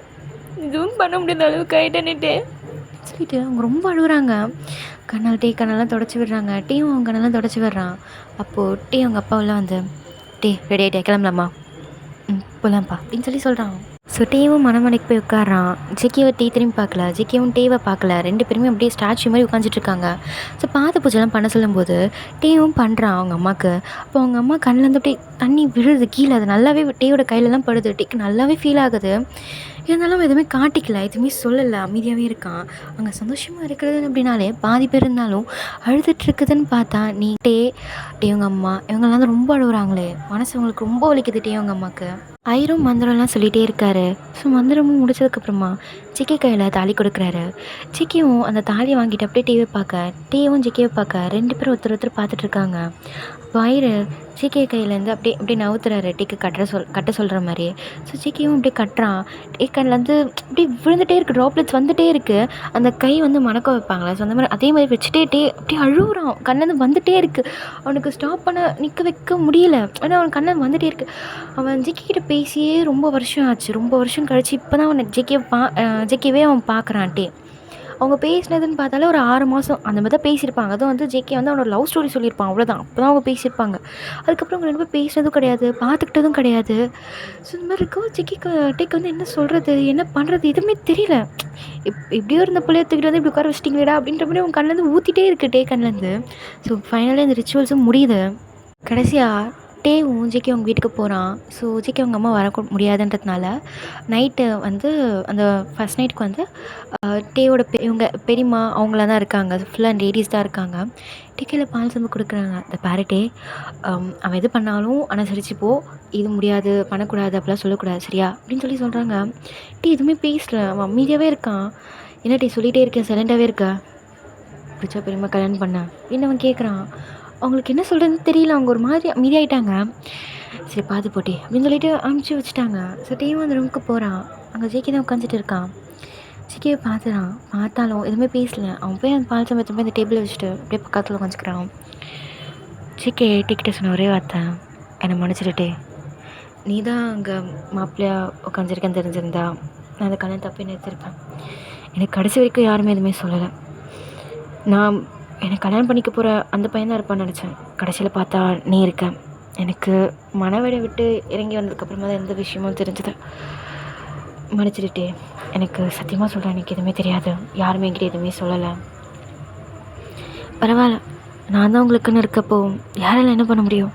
இதுவும் பண்ண முடியாத அளவுக்கு ஆகிட்டேன்னுட்டே சொல்லிட்டு அவங்க ரொம்ப அழுகுறாங்க. கண்ணெல்லாம் தொடச்சி விடுறாங்க. டீயும் அவங்க கண்ணெல்லாம் தொடச்சி விடுறான். அப்போது டீ அவங்க அப்பாவெல்லாம் வந்து ரெடி ஆகிட்டே கிளம்பலாமா? போகலாம்ப்பா அப்படின்னு சொல்கிறான். ஸோ டேவும் மனமனைக்கு போய் உட்காரான். ஜெக்கியை டீ திரும்பி பார்க்கல, ஜெக்கியும் டேவை பார்க்கல. 2 பேருமே அப்படியே ஸ்டாச்சு மாதிரி உட்காந்துட்ருக்காங்க. ஸோ பாத பூஜைலாம் பண்ண சொல்லும்போது டேவும் பண்ணுறான் அவங்க அம்மாவுக்கு. அப்போ அவங்க அம்மா கண்ணிலேருந்து அப்படியே தண்ணி விழுது கீழே. அது நல்லாவே டேயோட கையிலலாம் படுது. டேக்கு நல்லாவே ஃபீல் ஆகுது. இருந்தாலும் எதுவுமே காட்டிக்கல, எதுவுமே சொல்லலை, அமைதியாகவே இருக்கான். அங்கே சந்தோஷமாக இருக்கிறது அப்படின்னாலே பாதி பேர் இருந்தாலும் அழுதுட்டுருக்குதுன்னு பார்த்தா டேவங்க அம்மா இவங்கெல்லாம் தான் ரொம்ப அழுகுறாங்களே. மனசு அவங்களுக்கு ரொம்ப வலிக்குது டேவங்க அம்மாவுக்கு. ஐயரும் மந்திரம்லாம் சொல்லிகிட்டே இருக்காரு. ஸோ மந்திரமும் முடிச்சதுக்கப்புறமா ஜிக்கி கையில் தாலி கொடுக்குறாரு. ஜிக்கியும் அந்த தாலியை வாங்கிட்டு அப்படியே டிவியை பார்க்க, டேவும் ஜிக்கியை பார்க்க 2 பேரும் ஒருத்தர் பார்த்துட்ருக்காங்க. வயிறு ஜிகே கையிலேருந்து அப்படியே நவுத்துறாரு டீக்கு கட்ட சொல்கிற மாதிரி. ஸோ ஜிக்கியும் அப்படியே கட்டுறான். கண்ணிலேருந்து அப்படியே விழுந்துகிட்டே இருக்குது, ட்ராப்லெட்ஸ் வந்துகிட்டே இருக்குது. அந்த கை வந்து மணக்க வைப்பாங்களே, ஸோ அந்த மாதிரி அதே மாதிரி வச்சுட்டே அப்படியே அழுகுறான். கண்ணிலேருந்து வந்துகிட்டே இருக்குது. அவனுக்கு ஸ்டாப் பண்ண நிற்க வைக்க முடியல. ஆனால் அவன் கண்ணில் வந்துகிட்டே இருக்குது. அவன் ஜிக்கிட்ட பேசியே ரொம்ப வருஷம் ஆச்சு. ரொம்ப வருஷம் கழிச்சு இப்போ தான் அவனை ஜிக்கியவே அவன் பார்க்குறான். அவங்க பேசினதுன்னு பார்த்தாலே ஒரு 6 மாதம் அந்த மாதிரி தான் பேசியிருப்பாங்க. அதுவும் வந்து ஜேகே வந்து அவனோட லவ் ஸ்டோரி சொல்லியிருப்பான், அவ்வளோதான். அப்போ தான் அவங்க பேசியிருப்பாங்க. அதுக்கப்புறம் அவங்க 2 பேரும் பேசினதும் கிடையாது, பார்த்துக்கிட்டதும் கிடையாது. ஸோ இந்த மாதிரி இருக்கும். டேக்கு வந்து என்ன சொல்கிறது, என்ன பண்ணுறது, எதுவுமே தெரியல. இப்படியோ இருந்த பிள்ளைய தூக்கிட்டு வந்து இப்படி உட்கார வச்சிட்டிங்களேடா அப்படின்ற மாதிரி அவங்க கண்ணிலேருந்து ஊற்றிட்டே இருக்குது டே கண்ணிலேருந்து. ஸோ ஃபைனலாக இந்த ரிச்சுவல்ஸும் முடியுது. கடைசியாக டேவும் ஜிகே அவங்க வீட்டுக்கு போகிறான். ஸோ ஜிகே அவங்க அம்மா வர முடியாதுன்றதுனால நைட்டு வந்து அந்த ஃபஸ்ட் நைட்டுக்கு வந்து டேவோட இவங்க பெரியம்மா அவங்களாம் தான் இருக்காங்க. ஃபுல்லாக லேடிஸ் தான் இருக்காங்க. டிக்கையில் பால் சம்பு கொடுக்குறாங்க. அந்த பேரட்டே அவன் எது பண்ணாலும் அனுசரிச்சுப்போ, இது முடியாது பண்ணக்கூடாது அப்படிலாம் சொல்லக்கூடாது சரியா அப்படின்னு சொல்கிறாங்க. எதுவுமே பேசல, அவன் அமைதியாகவே இருக்கான். என்ன சொல்லிகிட்டே இருக்கேன், சைலண்டாகவே இருக்கா? பிடிச்சா பெரியம்மா கல்யாணம் பண்ண அப்படின்னு அவன் கேட்குறான். அவங்களுக்கு என்ன சொல்கிறதுன்னு தெரியல. அவங்க ஒரு மாதிரி அமைதியாயிட்டாங்க. சரி பார்த்து போட்டி அப்படின்னு சொல்லிட்டு அனுப்பிச்சி வச்சுட்டாங்க. ஸோ டீயும் அந்த ரூமுக்கு போகிறான். அங்கே ஜேகே தான் உட்காந்துட்டு இருக்கான். ஜேகேவை பார்த்துறான். பார்த்தாலும் எதுவுமே பேசல. அவன் போய் அந்த பால் சம்பளத்தை போய் அந்த டேபிளை வச்சுட்டு அப்படியே பக்கத்தில் உட்காந்துக்கிறான். ஜேகே டீக்கிட்ட சொன்ன ஒரே வார்த்தை, என்னை மன்னிச்சிடுட்டே. நீ தான் அங்கே மாப்பிள்ளையாக உட்காந்துருக்கேன்னு தெரிஞ்சிருந்தா நான் அந்த கல்யாணம் தப்பே நிறுத்திருப்பேன். எனக்கு கடைசி வரைக்கும் யாருமே எதுவுமே சொல்லலை. நான் எனக்கு கல்யாணம் பண்ணிக்க போகிற அந்த பையன் தான் இருப்பான்னு நினச்சேன். கடைசியில் பார்த்தா நீ இருக்க. எனக்கு மனவடை விட்டு இறங்கி வந்ததுக்கப்புறமா தான் எந்த விஷயமும் தெரிஞ்சது. மன்னிச்சிடுட்டே. எனக்கு சத்தியமாக சொல்கிறேன், எனக்கு எதுவுமே தெரியாது. யாருமே என்கிட்ட எதுவுமே சொல்லலை. பரவாயில்ல, நான் தான் உங்களுக்குன்னு இருக்கப்போ யாரால என்ன பண்ண முடியும்?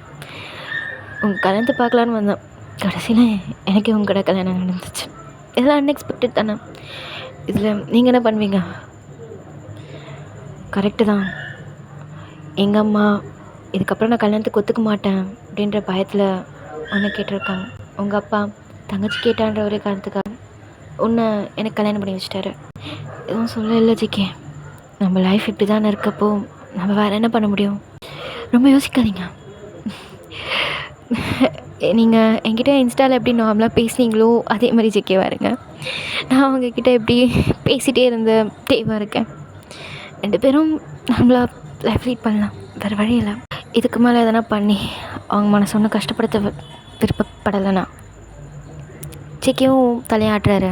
உங்கள் கல்யாணத்தை பார்க்கலான்னு வந்தேன். கடைசியில் எனக்கு உங்களோட கல்யாணம் நடந்துச்சு. இதெல்லாம் அன்எக்ஸ்பெக்டட் தானே. இதில் நீங்கள் என்ன பண்ணுவீங்க? கரெக்டு தான். எங்கள் அம்மா இதுக்கப்புறம் நான் கல்யாணத்துக்கு ஒத்துக்க மாட்டேன் அப்படின்ற பயத்தில் உன்னை கேட்டிருக்காங்க. உங்கள் அப்பா தங்கச்சி கேட்டான்ற ஒரே காரணத்துக்காக உன்னை எனக்கு கல்யாணம் பண்ணி வச்சிட்டாரு. எதுவும் சொல்ல இல்லை ஜிகே. நம்ம லைஃப் இப்படி தானே இருக்கப்போ நம்ம வேறு என்ன பண்ண முடியும்? ரொம்ப யோசிக்காதீங்க. நீங்கள் என்கிட்ட இன்ஸ்டாவில் எப்படி நார்மலாக பேசுனீங்களோ அதே மாதிரி ஜிகேவாக இருங்க. நான் அவங்கக்கிட்ட எப்படி பேசிகிட்டே இருந்த தேவாக இருக்கேன். 2 பேரும் நம்மளா லைஃப் லீட் பண்ணலாம். வேறு வழி இல்லை. இதுக்கு மேலே எதனா பண்ணி அவங்க மனசு ஒன்று கஷ்டப்படுத்த விருப்பப்படலைண்ணா. ஜிகேவும் தலையாட்டுறாரு.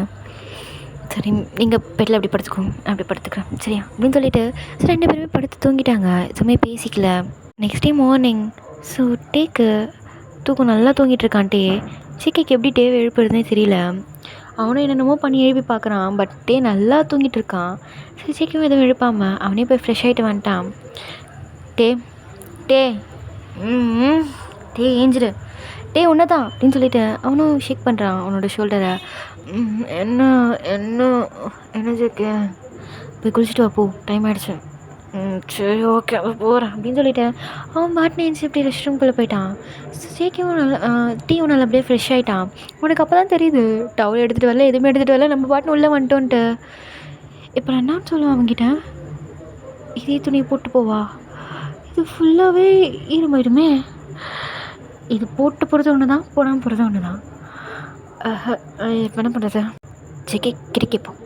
சரி நீங்கள் பெட்டில் அப்படி படுத்துக்கோங்க, நான் அப்படி படுத்துக்கிறேன் சரியா அப்படின்னு சொல்லிட்டு சரி 2 பேருமே படுத்து தூங்கிட்டாங்க. எதுவுமே பேசிக்கல. நெக்ஸ்ட் டே மார்னிங் ஸோ டேக்கு தூக்கம் நல்லா தூங்கிட்டு இருக்கான். ஜிகேக்கு எப்படி டேவை எழுப்புறதுனே தெரியல. அவனும் என்னென்னமோ பண்ணி எழுப்பி பார்க்குறான். பட் டே நல்லா தூங்கிட்டு இருக்கான். சரி ஜிகேவும் எதுவும் எழுப்பாமல் அவனே போய் ஃப்ரெஷ் ஆகிட்டு வந்துட்டான். டே டே டே ஏஞ்சிடு, டே ஒன்று தான் அப்படின்னு சொல்லிட்டு அவனும் ஷேக் பண்ணுறான் அவனோட ஷோல்டரை. என்ன என்ன என்ன ஜிகே போய் குளிச்சுட்டு வாப்போ, டைம் ஆகிடுச்சு. சரி ஓகே போகிறேன் அப்படின்னு சொல்லிட்டு அவன் பாட்னு ஏஞ்சி இப்படி ரெஸ்ட் ரூம்குள்ளே போயிட்டான். ஜேகேவும் நல்லா டீயும் நல்லா அப்படியே ஃப்ரெஷ் ஆகிட்டான். உனக்கு அப்போ தான் தெரியுது டவல் எடுத்துகிட்டு வரல, எதுவுமே எடுத்துகிட்டு வரல, நம்ம பாட்னு உள்ளே வந்துட்டோன்ட்டு. இப்போ நான் என்ன சொல்லுவேன் அவங்ககிட்ட, இதே துணியை போட்டு போவா, இது ஃபுல்லாகவே ஈரமாயிடுமே. இது போட்டு போகிறது ஒன்று தான், போடாமல் போகிறது ஒன்று தான். இப்போ என்ன பண்ணுறது? ஜிகே கிட்ட கேட்போம்.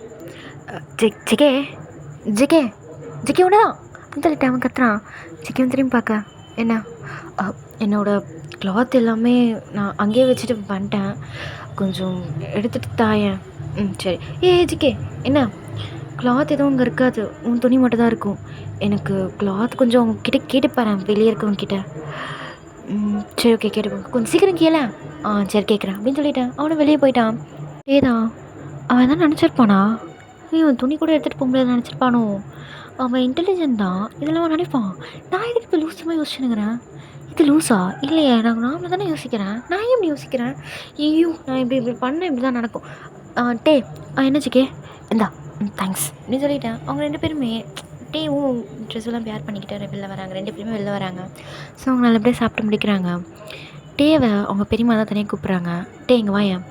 ஜிகே ஜிகே ஜிகே ஒன்று தான் அப்படின்னு சொல்லிட்டு அவன் கத்துறான். ஜிகேவும் திரும்பி பார்க்க, என்ன என்னோடய கிளாத் எல்லாமே நான் அங்கேயே வச்சுட்டு வந்துட்டேன், கொஞ்சம் எடுத்துகிட்டு தாயேன். சரி. ஜிகே என்ன கிளாத் எதுவும் அங்கே இருக்காது, உன் துணி மட்டும் தான் இருக்கும். எனக்கு கிளாத் கொஞ்சம் அவங்கக்கிட்ட கேட்டுப்பாரு, வெளியே இருக்கவங்கக்கிட்ட. சரி ஓகே கேட்டுப்போம், கொஞ்சம் சீக்கிரம் கேள. சரி கேட்குறேன் அப்படின்னு சொல்லிட்டேன். அவனும் வெளியே போயிட்டான். ஏதான் அவன் தான் நினச்சிருப்பானா, அவன் துணி கூட எடுத்துகிட்டு போக முடியாது நினச்சிருப்பானோ. அவன் இன்டெலிஜென்ட் தான், இதெல்லாம் அவன் நினைப்பான். நான் எதுக்கு இப்போ லூஸமாக யோசிச்சுனுங்கிறேன்? இது லூஸா இல்லையே, நாங்கள் தானே யோசிக்கிறேன். நான் ஏன் இப்படி யோசிக்கிறேன்? ஐயோ நான் இப்படி பண்ணேன், இப்படி தான் நடக்கும். டே என்ன ஜிகே இந்தா தேங்க்ஸ் அப்படின்னு சொல்லிட்டேன். அவங்க 2 பேருமே டேவும் ட்ரெஸ் எல்லாம் பேர் பண்ணிக்கிட்டு வெளில வராங்க. 2 பேருமே வெளில வராங்க. ஸோ அவங்க நல்லபடியாக சாப்பிட்டு முடிக்கிறாங்க. டேவை அவங்க பெரியம்மா தான் தனியாக கூப்பிட்றாங்க. டே இங்கே வாயேன்.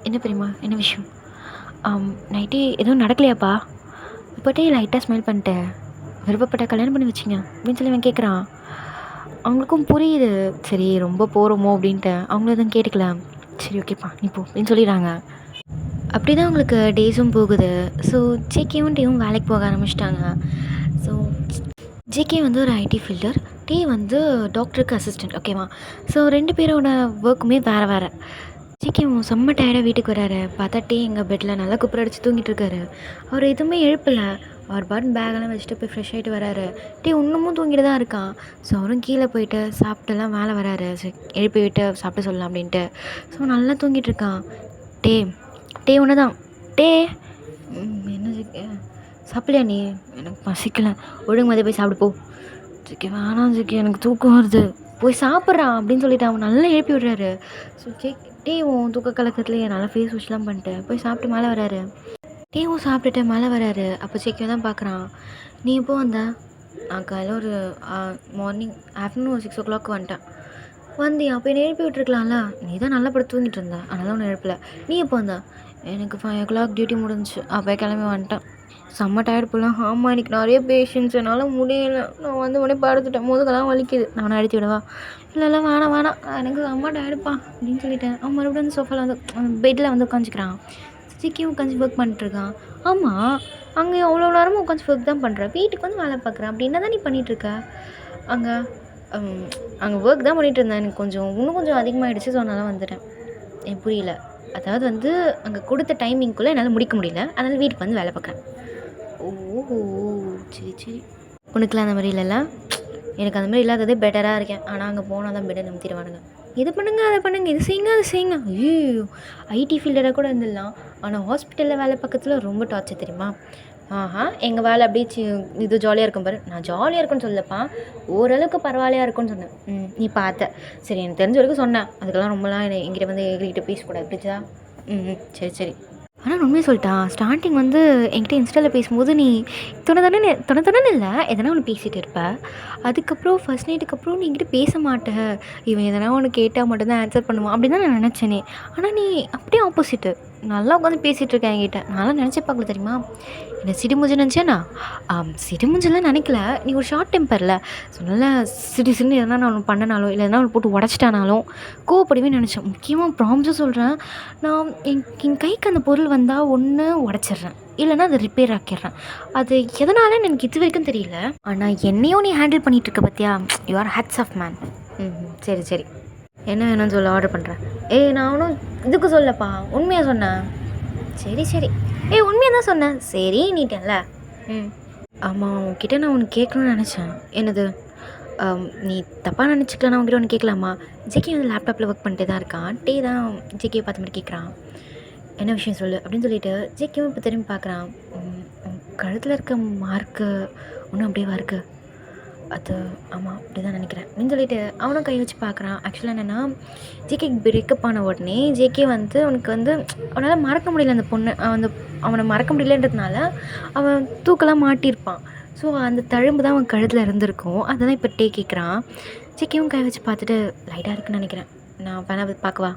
என்ன பெரியம்மா, என்ன விஷயம்? நைட்டே எதுவும் நடக்கலையாப்பா? இப்போ டே லைட்டாக ஸ்மைல் பண்ணிட்டு விருப்பப்பட்ட கல்யாணம் பண்ணி வச்சிங்க அப்படின்னு சொல்லி அவன் கேட்குறான். அவங்களுக்கும் புரியுது, சரி ரொம்ப போகிறோமோ அப்படின்ட்டு. அவங்களும் எதுவும் கேட்டுக்கல. சரி ஓகேப்பா நீ போ அப்படின்னு சொல்லிடுறாங்க. அப்படி தான் அவங்களுக்கு டேஸும் போகுது. ஸோ ஜேகேவும் டேவும் வேலைக்கு போக ஆரம்பிச்சிட்டாங்க. ஸோ ஜேகே வந்து ஒரு ஐடி ஃபீல்டர், டே வந்து டாக்டருக்கு அசிஸ்டண்ட். ஓகேவா? ஸோ 2 பேரோட ஒர்க்குமே வேறு வேறு. ஜேகேவும் செம்ம டயர்டாக வீட்டுக்கு வராரு. பார்த்தா டே எங்கள் பெட்டில் நல்லா குப்புற அடித்து தூங்கிட்டு இருக்காரு. அவர் எதுவுமே எழுப்பலை. அவர் பாட்டு பேக்கெல்லாம் வச்சுட்டு போய் ஃப்ரெஷ் ஆகிட்டு வராரு. டே இன்னமும் தூங்கிட்டு தான் இருக்கான். ஸோ அவரும் கீழே போயிட்டு சாப்பிட்டுலாம் மேலே வராரு. சரி எழுப்பி விட்டு சாப்பிட்டு சொல்லலாம் அப்படின்ட்டு. ஸோ நல்லா தூங்கிட்டு இருக்கான். டே ஒன்று தான். டே என்ன ஜிகே சாப்பிடலையா நீ? எனக்கு பசிக்கலை, ஒழுங்கு மாதிரி போய் சாப்பிடு போ. ஜிகே வேணாம் ஜிகே எனக்கு தூக்கம் வருது, போய் சாப்பிட்றான் அப்படின்னு சொல்லிட்டு அவன் நல்லா எழுப்பி விடுறாரு. ஸோ டேவும் தூக்க கலக்கத்துலேயே நல்லா ஃபேஸ் வாஷ்லாம் பண்ணிட்டு போய் சாப்பிட்டு மேலே வராரு. டேவும் சாப்பிட்டுட்டு மேலே வராரு. அப்போ ஜிகே தான் பார்க்குறான். நீ எப்போ வந்த? நான் காலையில் ஒரு மார்னிங் ஆஃப்டர்நூன் ஒரு 6 o'clock வந்துட்டேன். வந்தியா? அப்போ என்னை எழுப்பி விட்டுருக்கலாம்ல, நீ தான் நல்லா படுத்து தூங்கிட்டு இருந்த, அதனால ஒன்று எழுப்பலை. நீ எப்போ வந்த? எனக்கு 5 o'clock டியூட்டி முடிஞ்சிச்சு, அப்போ கிளம்பி வந்துட்டேன். செம்ம டயர்ட் போலாம். ஆமாம், இன்றைக்கி நிறைய பேஷண்ட்ஸ், என்னால் முடியல. நான் வந்து உடனே படுத்துட்டேன். முதுகெல்லாம் வலிக்குது. நான் வேணா அழுத்தி விடவா? இல்லை இல்லை வேணாம் வேணாம், எனக்கு செம்ம டயர்டுப்பா அப்படின்னு சொல்லிட்டேன். அவன் மறுபடியும் வந்து சோஃபாவில் வந்து பெட்டில் வந்து உட்காந்துக்கிறான். சிக்கியும் உட்காந்து ஒர்க் பண்ணிட்டுருக்கான். ஆமாம், அங்கே அவ்வளோ நேரமும் உட்காந்து ஒர்க் தான் பண்ணுறேன், வீட்டுக்கு வந்து வேலை பார்க்குறேன், அப்படி என்ன தான் நீ பண்ணிகிட்ருக்க அங்கே? அங்கே ஒர்க் தான் பண்ணிகிட்டு இருந்தேன். எனக்கு கொஞ்சம் இன்னும் கொஞ்சம் அதிகமாகிடுச்சு, ஸோ அதனால் வந்துட்டேன். எனக்கு புரியல. அதாவது வந்து அங்கே கொடுத்த டைமிங்குள்ளே என்னால் முடிக்க முடியல, அதனால் வீட்டுக்கு வந்து வேலை பார்க்குறேன். ஓஹோ, சரி சரி. உனக்குலாம் அந்த மாதிரி இல்லைல்ல? எனக்கு அந்த மாதிரி இல்லாததே பெட்டராக இருக்கேன். ஆனால் அங்கே போனால் தான் பெட்டர் நிமித்திடுவானுங்க. இது பண்ணுங்கள் அதை பண்ணுங்கள், இது செய்யுங்க அது செய்யுங்க. ஐயோ, ஐடி ஃபீல்டில் கூட இருந்துடலாம், ஆனால் ஹாஸ்பிட்டலில் வேலை பக்கத்தில் ரொம்ப டார்ச்சர் தெரியுமா? ஆஹா, எங்கள் வேலை அப்படியே இது ஜாலியாக இருக்கும் பாரு. நான் ஜாலியாக இருக்குன்னு சொல்லப்பா, ஓரளவுக்கு பரவாயில்லையா இருக்குன்னு சொன்னேன். நீ பார்த்த. சரி, எனக்கு தெரிஞ்ச வரைக்கும் சொன்னேன். அதுக்கெல்லாம் ரொம்பலாம் என்கிட்ட வந்து எங்ககிட்ட பேசக்கூடாது, பிடிச்சதா? சரி சரி. ஆனால் உண்மையை சொல்லிட்டான். ஸ்டார்டிங் வந்து என்கிட்ட இன்ஸ்டாவில் பேசும்போது நீ தொடனே இல்லை, எதனா ஒன்று பேசிகிட்டு இருப்ப. அதுக்கப்புறம் ஃபர்ஸ்ட் நைட்டுக்கு அப்புறம் நீ என்கிட்ட பேச மாட்டேன், இவன் எதனா ஒன்று கேட்டால் மட்டும்தான் ஆன்சர் பண்ணுவான் அப்படி தான் நான் நினச்சேனே. ஆனால் நீ அப்படியே ஆப்போசிட்டு, நல்லா உட்காந்து பேசிகிட்டு இருக்கேன் என்கிட்ட. நான்லாம் நினச்சி பார்க்கல தெரியுமா? என்ன சிடுமுஞ்சு நினச்சேன்னா? சிடுமுஞ்செல்லாம் நினைக்கல. நீ ஒரு ஷார்ட் டெம்பரில் சொன்னால, சிடுன்னு எதனா நான் ஒன்று பண்ணனாலும் இல்லை எதனா ஒன்று போட்டு உடச்சிட்டானாலும் கோவப்படவே நினச்சேன். முக்கியமாக ப்ராம்ஸும் சொல்கிறேன், நான் என் கைக்கு அந்த பொருள் வந்தால் ஒன்று உடச்சிட்றேன், இல்லைன்னா அதை ரிப்பேர் ஆக்கிடுறேன். அது எதனாலன்னு எனக்கு இது வரைக்கும் தெரியல. ஆனால் என்னையும் நீ ஹேண்டில் பண்ணிகிட்ருக்க பார்த்தியா? You are hats off man. சரி சரி, என்ன வேணும்னு சொல்ல ஆர்டர் பண்ணுறேன். நான் ஒன்றும் இதுக்கு சொல்லப்பா, உண்மையாக சொன்னேன். சரி சரி, உண்மையாக தான் சொன்னேன். சரி நீட்டேன்ல. ஆமாம், உன்கிட்ட நான் ஒன்று கேட்கணும்னு நினச்சேன். என்னது? நீ தப்பாக நினச்சிக்கலாம், நான் உங்ககிட்ட ஒன்று கேட்கலாமா? ஜேகே வந்து லேப்டாப்பில் ஒர்க் பண்ணிட்டே தான் இருக்கான். தான் ஜேகே பார்த்த மாதிரி கேட்குறான். என்ன விஷயம் சொல்லு அப்படின்னு சொல்லிட்டு ஜேகேவும் இப்போ திரும்பி பார்க்குறான். கழுத்தில் இருக்க மார்க்கு ஒன்றும் அப்படியேவா இருக்குது? அது ஆமாம், அப்படி தான் நினைக்கிறேன் அப்படின்னு சொல்லிட்டு அவனும் கை வச்சு பார்க்குறான். ஆக்சுவலாக என்னென்னா, ஜேகே பிரேக்கப் ஆன உடனே ஜேகே வந்து அவனுக்கு வந்து அவனால் மறக்க முடியல அந்த பொண்ணு. அவனை மறக்க முடியலன்றதுனால அவன் தூக்கெல்லாம் மாட்டியிருப்பான். ஸோ அந்த தழும்பு தான் அவன் கழுத்தில் இருந்திருக்கும். அதை தான் இப்போ கேட்குறான். ஜேகேவும் கை வச்சு பார்த்துட்டு லைட்டாக இருக்குன்னு நினைக்கிறேன், நான் வேணா பார்க்கவா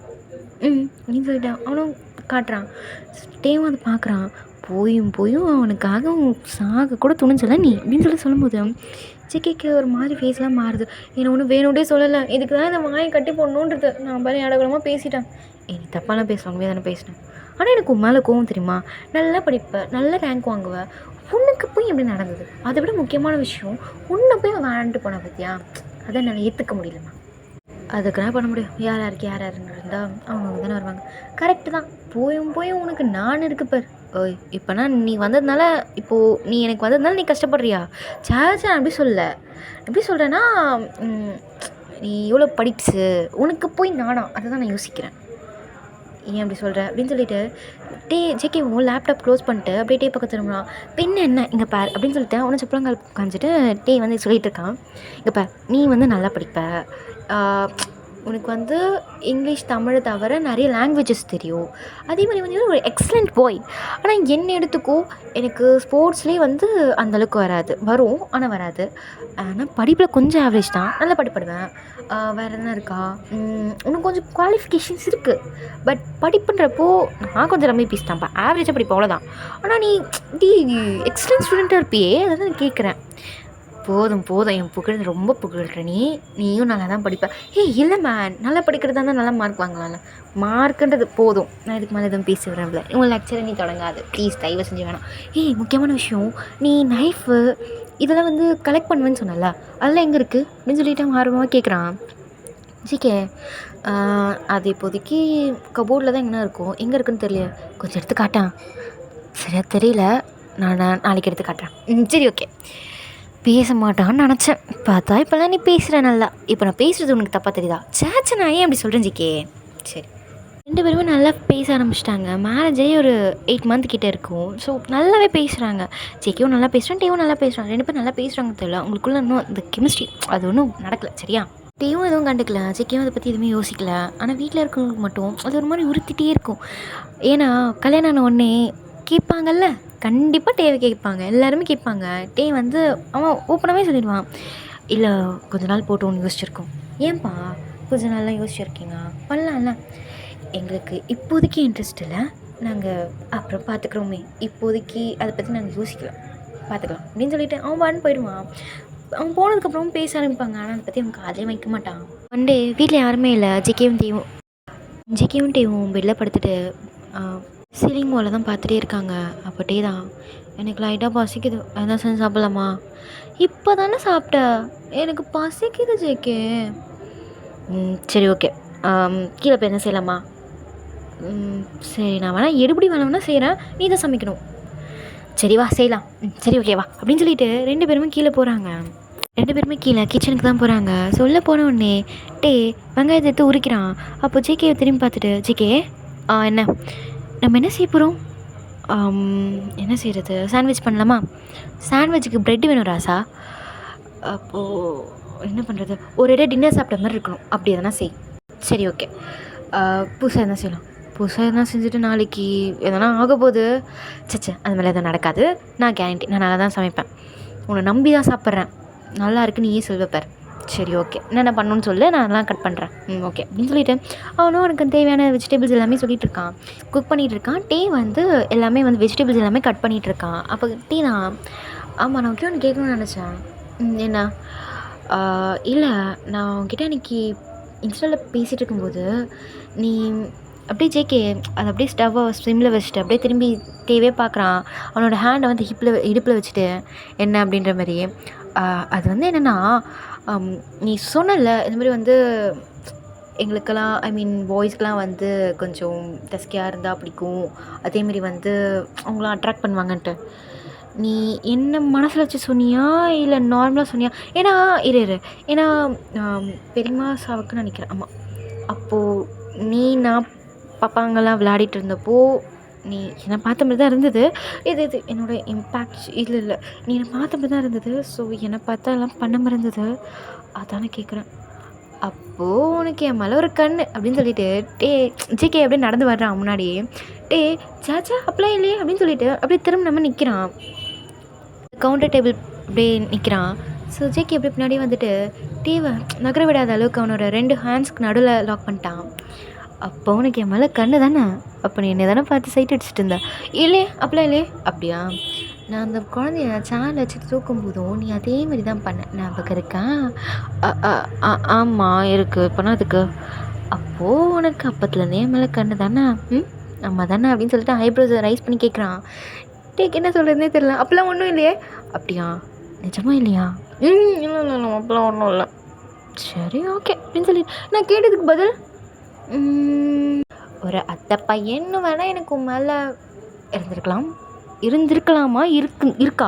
அப்படின்னு சொல்லிட்டு அவனும் காட்டுறான். டேவும் அதை பார்க்குறான். போயும் அவனுக்காக சாக கூட துணிஞ்சலை நீ அப்படின்னு சொல்லும்போது ஜேகேக்கு ஒரு மாதிரி ஃபேஸ்லாம் மாறுது. என்னை ஒன்று வேணும்டே சொல்லலை, இதுக்கு தான் இந்த வாயை கட்டி போடணுன்றது. நான் பாரு இடகுலமாக பேசிட்டேன். நீ தப்பாலாம் பேசுவாங்க தானே பேசினேன். ஆனால் எனக்கு உன் மேலே கோவம் தெரியுமா? நல்லா படிப்பேன், நல்ல ரேங்க் வாங்குவேன், உன்னுக்கு போய் எப்படி நடந்தது? அதை விட முக்கியமான விஷயம், உன்னை போய் வேண்டான்ட்டு போன பற்றியா? அதை என்னால் ஏற்றுக்க முடியலம்மா. அதுக்கு என்ன பண்ண முடியும்? யார் யாருன்னு இருந்தால் அவங்க தானே வருவாங்க. கரெக்டு தான். போயும் உனக்கு நான் இருக்கு பார். ஓய், இப்போனா நீ வந்ததுனால, இப்போது நீ எனக்கு வந்ததுனால நீ கஷ்டப்படுறியா? சேச்சா, அப்படி எப்படி சொல்கிறேன்னா, நீ எவ்வளோ படிப்ஸு உனக்கு போய் நானா, அதை தான் நான் யோசிக்கிறேன். ஏன் அப்படி சொல்கிற அப்படின்னு சொல்லிட்டு ஜேகே லேப்டாப் க்ளோஸ் பண்ணிட்டு அப்படியே டே பக்கத்து திரும்பலாம். பெண்ணு என்ன இங்கே பார் அப்படின்னு சொல்லிட்டு அவனை செப்பலங்கால் காமிச்சிட்டு டே வந்து சொல்லிகிட்டு இருக்கான். இங்கே பார், நீ வந்து நல்லா படிப்ப, உனக்கு வந்து இங்கிலீஷ் தமிழை தவிர நிறைய லாங்குவேஜஸ் தெரியும், அதே மாதிரி வந்து ஒரு எக்ஸலண்ட் பாய். ஆனால் என்ன எடுத்துக்கோ, எனக்கு ஸ்போர்ட்ஸ்லேயே வந்து அந்தளவுக்கு வரும் ஆனால் வராது. ஆனால் படிப்பில் கொஞ்சம் ஆவரேஜ் தான், நல்லா படிப்படுவேன். வேறு எதுனா இருக்கா? இன்னும் கொஞ்சம் குவாலிஃபிகேஷன்ஸ் இருக்குது. பட் படிப்புன்றப்போ நான் கொஞ்சம் ரொம்ப பீஸ்தான்ப்பா, ஆவரேஜாக படிப்பேன், அவ்வளோதான். ஆனால் நீ எக்ஸலண்ட் ஸ்டூடெண்ட்டாக இருப்பியே, அதை தான் நான் கேட்குறேன். போதும் என் புகழ் ரொம்ப புகழ்கிற நீயும் நல்லா தான் படிப்பேன். இல்லை மேன், நல்லா படிக்கிறதா இருந்தால் நல்லா மார்க் வாங்கலாம்ல. மார்க்குன்றது போதும், நான் இதுக்கு மேலே எதுவும் பேசி வரேன்ல. உங்கள் லெக்சரை நீ தொடங்காது ப்ளீஸ், தயவு செஞ்சு வேணாம். முக்கியமான விஷயம், நீ நைஃபு இதெல்லாம் வந்து கலெக்ட் பண்ணுவேன்னு சொன்னல, அதெல்லாம் எங்கே இருக்குது அப்படின்னு சொல்லிட்டு ஆர்வமாக கேட்குறான். ஜிகே அது இப்போதைக்கு கபோர்டில் தான் எங்கன்னா இருக்கும், எங்கே இருக்குன்னு தெரியல, கொஞ்சம் எடுத்து காட்டான். சரியா தெரியல, நான் நாளைக்கு எடுத்து காட்டுறேன். சரி ஓகே. பேச மாட்டான்னு நினச்சேன், பார்த்தா இப்போல்லாம் நீ பேசுகிற நல்லா. இப்போ நான் பேசுகிறது உனக்கு தப்பாக தெரியுதா? சேச்சா, நான் ஏன் அப்படி சொல்கிறேன் ஜிகே? சரி, 2 பேருமே நல்லா பேச ஆரம்பிச்சிட்டாங்க. மேரேஜே ஒரு 8 மந்த் கிட்டே இருக்கும். ஸோ நல்லாவே பேசுகிறாங்க. ஜேகேவும் நல்லா பேசுகிறான், டேவும் நல்லா பேசுகிறாங்க. 2 பேரும் நல்லா பேசுகிறாங்க தெரியல, அவங்களுக்குள்ள இன்னும் இந்த கெமிஸ்ட்ரி அது ஒன்றும் நடக்கலை. சரியா? டேவும் எதுவும் கண்டுக்கல, ஜேகேவும் அதை பற்றி எதுவுமே யோசிக்கல. ஆனால் வீட்டில் இருக்கிறவங்களுக்கு மட்டும் அது ஒரு மாதிரி உறுத்திட்டே இருக்கும். ஏன்னா கல்யாணம் ஆன உடனே கேட்பாங்கல்ல, கண்டிப்பாக டேவை கேட்பாங்க, எல்லாருமே கேட்பாங்க. டே வந்து அவன் ஓப்பனாகவே சொல்லிடுவான், இல்லை கொஞ்ச நாள் போட்டு ஒன்று யோசிச்சிருக்கோம். ஏன்பா கொஞ்ச நாள்லாம் யோசிச்சிருக்கீங்க? பண்ணலாம்ல. எங்களுக்கு இப்போதைக்கு இன்ட்ரெஸ்ட் இல்லை, நாங்கள் அப்புறம் பார்த்துக்குறோமே, இப்போதைக்கு அதை பற்றி நாங்கள் யோசிக்கலாம், பார்த்துக்கலாம் அப்படின்னு சொல்லிட்டு அவன் வான்னு போயிடுவான். அவன் போனதுக்கப்புறம் பேச ஆரம்பிப்பாங்க. ஆனால் அதை பற்றி அவன் காதலே வைக்க மாட்டான். ஒன் டே வீட்டில் யாருமே இல்லை. ஜிகேவும் டேவும் பெட்டில் படுத்துட்டு சீலிங் வாலில் தான் பார்த்துட்டே இருக்காங்க. அப்போ டே தான், எனக்கு லைட்டாக பசிக்குது, அதான் செஞ்சு சாப்பிட்லாமா? இப்போ தானே சாப்பிட்ட, எனக்கு பசிக்குது ஜேகே. சரி ஓகே, கீழே போய் என்ன செய்யலாமா? சரி நான் வேணா எடுபடி வேணாம்னா செய்கிறேன், நீ தான் சமைக்கணும். சரி வா செய்யலாம். சரி ஓகேவா அப்படின்னு சொல்லிட்டு 2 பேருமே கீழே போகிறாங்க. 2 பேருமே கீழே கிச்சனுக்கு தான் போகிறாங்க. சொல்ல போன உடனே டே வெங்காயத்தை எடுத்து உரிக்கிறான். அப்போ ஜேகே திரும்பி பார்த்துட்டு, ஜேகே என்ன நம்ம என்ன செய்ய போகிறோம்? என்ன செய்கிறது? சாண்ட்விச் பண்ணலாமா? சாண்ட்விச்சுக்கு ப்ரெட் வேணும் ராசா. அப்போது என்ன பண்ணுறது? ஒரு இடம் டின்னர் சாப்பிட்ட மாதிரி இருக்கணும், அப்படி எதனா செய். சரி ஓகே, புதுசாக என்ன செய்யலாம்? புதுசாக எதனா செஞ்சுட்டு நாளைக்கு எதனா ஆக போகுது. சச்சை அது மேலே எதுவும் நடக்காது, நான் கேரண்டி, நான் நல்லா தான் சமைப்பேன், உன்னை நம்பி தான் சாப்பிட்றேன், நல்லா இருக்கு நீயே சொல்வப்பார். சரி ஓகே, என்னென்ன பண்ணணுன்னு சொல்லு, நான் அதெல்லாம் கட் பண்ணுறேன். ஓகே அப்படின்னு சொல்லிவிட்டு அவனும் அவனுக்கு தேவையான வெஜிடபிள்ஸ் எல்லாமே சொல்லிகிட்டு இருக்கான், குக் பண்ணிகிட்டு இருக்கான். டே வந்து எல்லாமே வந்து வெஜிடபிள்ஸ் எல்லாமே கட் பண்ணிகிட்டு இருக்கான். அப்போ டீ தான், ஆமாம் நான் ஒன்று கேட்கணும்னு நினச்சேன். என்ன? இல்லை நான் உங்ககிட்ட அன்றைக்கி இன்ஸ்டாவில் பேசிகிட்டு இருக்கும்போது நீ அப்படியே ஜேகே அதை அப்படியே ஸ்டவ்வை ஸ்விம்மில் வச்சுட்டு அப்படியே திரும்பி தேவே பார்க்குறான். அவனோட ஹேண்டை வந்து இடுப்பில் வச்சுட்டு என்ன அப்படின்ற மாதிரி. அது வந்து என்னென்னா, நீ சொன்னல இந்த மாதிரி வந்து எங்களுக்கெல்லாம் ஐ மீன் பாய்ஸ்க்கெலாம் வந்து கொஞ்சம் டஸ்கியாக இருந்தால் பிடிக்கும், அதேமாரி வந்து அவங்களாம் அட்ராக்ட் பண்ணுவாங்கன்ட்டு. நீ என்ன மனசில் வச்சு சொன்னியா இல்லை நார்மலாக சொன்னியா? ஏன்னா ஏன்னா பெரியம்மா சாவுக்குன்னு நினைக்கிறேன். ஆமாம், அப்போது நான் பாப்பாங்கெல்லாம் விளையாடிட்டு இருந்தப்போ நீ என்னை பார்த்த மாதிரி தான் இருந்தது. இது என்னோடய இம்பேக்ட் இல்லை நீ என்னை பார்த்த மாதிரி தான் இருந்தது. ஸோ என்னை பார்த்தா எல்லாம் பண்ண மாதிரி இருந்தது, அதானே கேட்குறேன். அப்போது உனக்கு என் மேலே ஒரு கண் அப்படின்னு சொல்லிட்டு டே ஜிகே அப்படியே நடந்து வர்றான் முன்னாடியே. டே சாச்சா அப்பெல்லாம் இல்லையே அப்படின்னு சொல்லிட்டு அப்படியே திரும்ப நம்ம நிற்கிறான், கவுண்டர் டேபிள் அப்படியே நிற்கிறான். ஸோ ஜேகே அப்படியே பின்னாடியே வந்துட்டு டேவை நகர விடாத அளவுக்கு அவனோட 2 ஹேண்ட்ஸ்க்கு நடுவில் லாக் பண்ணிட்டான். அப்போ உனக்கு என் மேலே கண்ணு தானே, அப்போ நீ என்ன தானே பார்த்து சைட் அடிச்சுட்டு இருந்த? இல்லையே அப்பெல்லாம் இல்லையே. அப்படியா? நான் அந்த குழந்தைய சேனல் வச்சுட்டு தூக்கும் போதும் நீ அதே மாதிரி தான் பண்ண, ஞாபகம் இருக்கா? ஆமாம் இருக்குது, பண்ணதுக்கு. அப்போது உனக்கு அப்பத்துலேருந்தே என் மேலே கண்ணு தானே? ஆமாம் தானே அப்படின்னு சொல்லிட்டு ஐப்ரோஸை ரைஸ் பண்ணி கேட்குறான். டேக் என்ன சொல்கிறதுனே தெரியல. அப்போல்லாம் ஒன்றும் இல்லையே. அப்படியா? நிஜமா இல்லையா? இல்லை அப்போல்லாம் ஒன்றும் இல்லை. சரி ஓகே அப்படின்னு சொல்லி நான் கேட்டதுக்கு பதில் ஒரு அத்தை பையன்னு வேணால் எனக்கு உன் மேலே இருந்திருக்கலாமா இருக்கா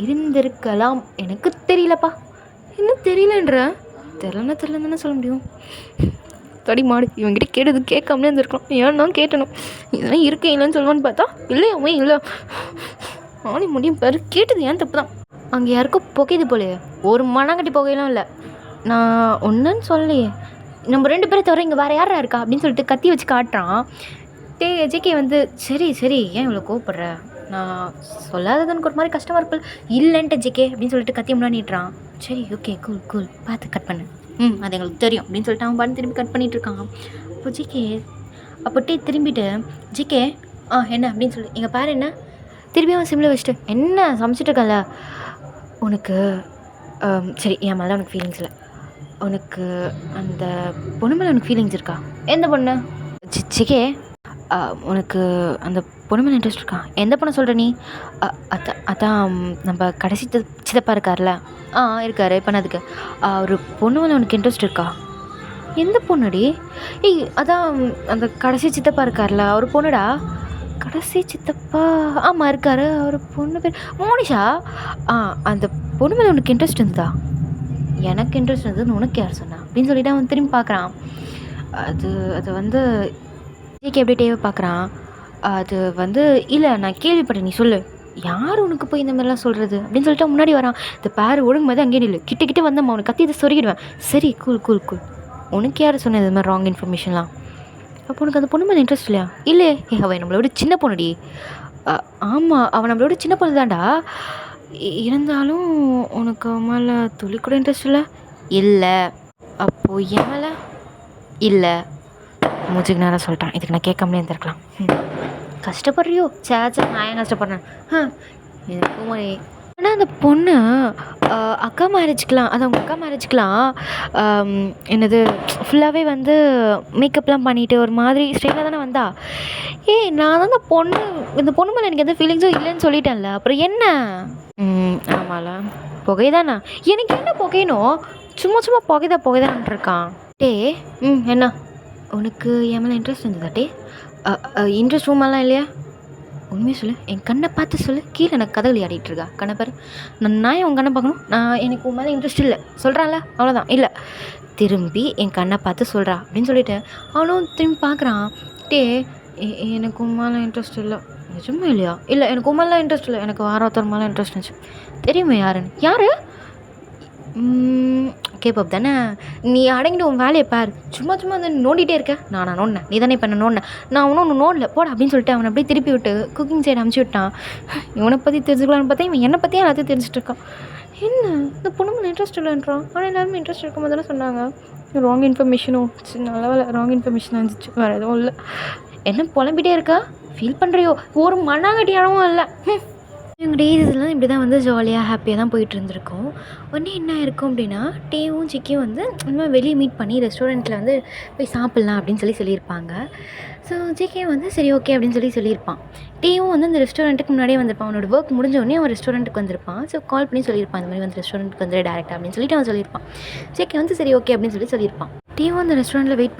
இருந்திருக்கலாம், எனக்கு தெரியலப்பா. இன்னும் தெரியலன்னு தானே சொல்ல முடியும். தடி மாடு, இவங்கிட்ட கேட்டது கேட்காமலே இருந்திருக்கலாம். ஏன்னா கேட்டணும், இதெல்லாம் இருக்கேன் இல்லைன்னு சொல்லுவான்னு பார்த்தா இல்லையாமே இல்லை ஆனி முடியும் பாரு. கேட்டது ஏன் தப்பு தான். அங்கே யாருக்கும் புகையுது போலையே, ஒரு மண்ணாங்கட்டி புகையெல்லாம் இல்லை. நான் ஒன்றுன்னு சொல்லலையே, நம்ம 2 பேரை தவிர இங்கே வேறு யாரா இருக்கா அப்படின்னு சொல்லிட்டு கத்தி வச்சு காட்டுறான். ஜேகே வந்து சரி ஏன் இவ்வளோ கோவப்படுற, நான் சொல்லாதது எனக்கு ஒரு மாதிரி கஷ்டமாக இருப்பில் இல்லைன்ட்டு ஜேகே அப்படின்னு சொல்லிட்டு கத்தி முன்னாடி நீட்டுறான். சரி ஓகே கூல் பார்த்து கட் பண்ணு. அது எங்களுக்கு தெரியும் அப்படின்னு சொல்லிட்டு அவன் பாட்டு திரும்பி கட் பண்ணிகிட்ருக்கான். அப்போ ஜிகே திரும்பிட்டு ஜிகே என்ன அப்படின்னு சொல்லி எங்கள் பேர் என்ன திரும்பி அவன் சிம்மில் வச்சுட்டு என்ன சமைச்சிட்டு இருக்கல உனக்கு சரி என் மேலே உனக்கு ஃபீலிங்ஸ் இல்லை, உனக்கு அந்த பொண்ணு மேலே உனக்கு ஃபீலிங்ஸ் இருக்கா? எந்த பொண்ணு? ஜிகே உனக்கு அந்த பொண்ணு மேலே இன்ட்ரெஸ்ட் இருக்கா? எந்த பொண்ணை சொல்கிற நீ? அதான் நம்ம கடைசி சித்தப்பா இருக்கார்ல, இருக்கார் பண்ணதுக்கு, ஒரு பொண்ணு மேலே உனக்கு இன்ட்ரெஸ்ட் இருக்கா? எந்த பொண்ணுடி? அதான் அந்த கடைசி சித்தப்பா இருக்கார்ல ஒரு பொண்ணுடா. கடைசி சித்தப்பா ஆமாம் இருக்கார், ஒரு பொண்ணு பேர் மோனிஷா. அந்த பொண்ணு மேலே உனக்கு இன்ட்ரெஸ்ட் இருந்ததா? எனக்கு இன்ட்ரெஸ்ட் இருந்ததுன்னு உனக்கு யார் சொன்னா அப்படின்னு சொல்லிட்டு அவன் திரும்பி பார்க்குறான். அது வந்து ஜிகே எப்படி டேவை பார்க்குறான். அது வந்து இல்லை நான் கேள்விப்பட்டேன், நீ சொல்லு, யார் உனக்கு போய் இந்த மாதிரிலாம் சொல்கிறது அப்படின்னு சொல்லிட்டு முன்னாடி வரான். இந்த பேர் ஒழுங்கு மாதிரி அங்கேயே நில்லு, கிட்ட வந்தம்மா உனக்கு கத்தி இதை சொருகிடுவேன். சரி கூல் உனக்கு யார் சொன்னது இது மாதிரி ராங் இன்ஃபர்மேஷன்லாம்? அப்போ உனக்கு அந்த பொண்ணு மேலே இன்ட்ரெஸ்ட் இல்லையா? இல்லை அவன் நம்மளோட சின்ன பொண்ணுடி. ஆமாம் அவன் நம்மளோட சின்ன பொண்ணு தான்டா, இருந்தாலும் உனக்கு அவன் மேலே துளி கூட இன்ட்ரெஸ்ட் இல்லை? அப்போது என் மேலே இல்லை. மூச்சுக்கு நேரம் சொல்லிட்டான். இதுக்கு நான் கேட்காமலே இருந்திருக்கலாம். கஷ்டப்படுறியோ? சேச்சா, நான் ஏன் கஷ்டப்படுறேன்? எனக்கும் ஆனால் அந்த பொண்ணு அக்கா மேரேஜ்க்கெலாம், அது அவங்க அக்கா மேரேஜ்க்கெலாம் என்னது ஃபுல்லாகவே வந்து மேக்கப்லாம் பண்ணிவிட்டு ஒரு மாதிரி ஸ்ட்ரெயிட்டாக தானே வந்தா. நான் தான் இந்த பொண்ணு மேலே எனக்கு எந்த ஃபீலிங்ஸும் இல்லைன்னு சொல்லிட்டேன்ல, அப்புறம் என்ன? ஆமாம்ல, புகை தானே. எனக்கு என்ன புகையணும்? சும்மா சும்மா புகைதான்ட்டு இருக்கான். என்ன உனக்கு என் மேலே இன்ட்ரெஸ்ட் இருந்ததாட்டே? இன்ட்ரெஸ்ட் ரூமெல்லாம் இல்லையா? உண்மையாக சொல்லு, என் கண்ணை பார்த்து சொல்லு. கீழே எனக்கு கதவுளி ஆடிட்டு இருக்கா, கண்ணை பாரு. நான் உன் கண்ணை பார்க்கணும். எனக்கு உன் மேலே இன்ட்ரெஸ்ட் இல்லை சொல்கிறான்ல, அவ்வளோதான். இல்லை, திரும்பி என் கண்ணை பார்த்து சொல்கிறா அப்படின்னு சொல்லிட்டு அவனும் திரும்பி பார்க்குறான். எனக்கு உன் மேலே இன்ட்ரெஸ்ட் இல்லை. நிஜமா இல்லையா? இல்லை, எனக்கு உன் மேலே இன்ட்ரெஸ்ட் இல்லை, எனக்கு ஒருத்தர் மேலே இன்ட்ரெஸ்ட் இருந்துச்சு. தெரியுமா யாருன்னு? யார்? கேப்பப் தானே. நீ அடங்கிட்டு உன் வேலையை பார். சும்மா வந்து நோண்டிகிட்டே இருக்க. நான் நோண்டினேன், நீ தானே இப்போ நோண்டினேன். நான் ஒன்றும் நோண்டல போட அப்படின்னு சொல்லிட்டு அவனை அப்படியே திருப்பி விட்டு குக்கிங் சைடு அமுச்சு விட்டான். இவனை பற்றி தெரிஞ்சுக்கலான்னு பார்த்தா இவன் என்னை பற்றியும் எல்லாத்தையும் தெரிஞ்சுட்டு இருக்கான். என்ன இந்த பொண்ணுங்க இன்ட்ரெஸ்ட் இல்லைன்றான். ஆனால் எல்லாருமே இன்ட்ரெஸ்ட் இருக்கும்போது தானே சொன்னாங்க. ராங் இன்ஃபர்மேஷனும் நல்ல வேலை, ராங் இன்ஃபர்மேஷன் இருந்துச்சு, வேறு எதுவும் இல்லை. என்ன புலம்பிகிட்டே இருக்கா? ஃபீல் பண்ணுறியோ? ஒரு மண்ணாங்கட்டியானவும் இல்லை. எங்கள் டேஸ்லாம் இப்படி தான் வந்து ஜாலியாக ஹாப்பியாக தான் போயிட்டு இருந்திருக்கோம். உடனே என்ன இருக்கும் அப்படின்னா, டேவும் சிக்கியும் வந்து இனிமேல் வெளியே மீட் பண்ணி ரெஸ்டாரண்ட்டில் வந்து போய் சாப்பிட்லாம் அப்படின்னு சொல்லியிருப்பாங்க. ஸோ ஜிகே வந்து சரி ஓகே அப்படின்னு சொல்லியிருப்பான். டேவும் வந்து அந்த ரெஸ்டாரண்ட்டுக்கு முன்னாடியே வந்திருப்பான். அவனோட ஒர்க் முடிஞ்ச உடனே அவன் ரெஸ்டாரண்ட்டுக்கு வந்திருப்பான். ஸோ கால் பண்ணி சொல்லியிருப்பான், இந்த மாதிரி வந்து ரெஸ்டாரண்ட்டுக்கு வந்து டேரெக்டாக அப்படின்னு சொல்லிட்டு அவன் சொல்லியிருப்பான். ஜிகே வந்து சரி ஓகே அப்படின்னு சொல்லியிருப்பான். டேவும் அந்த ரெஸ்டாரண்ட்டில் வெயிட்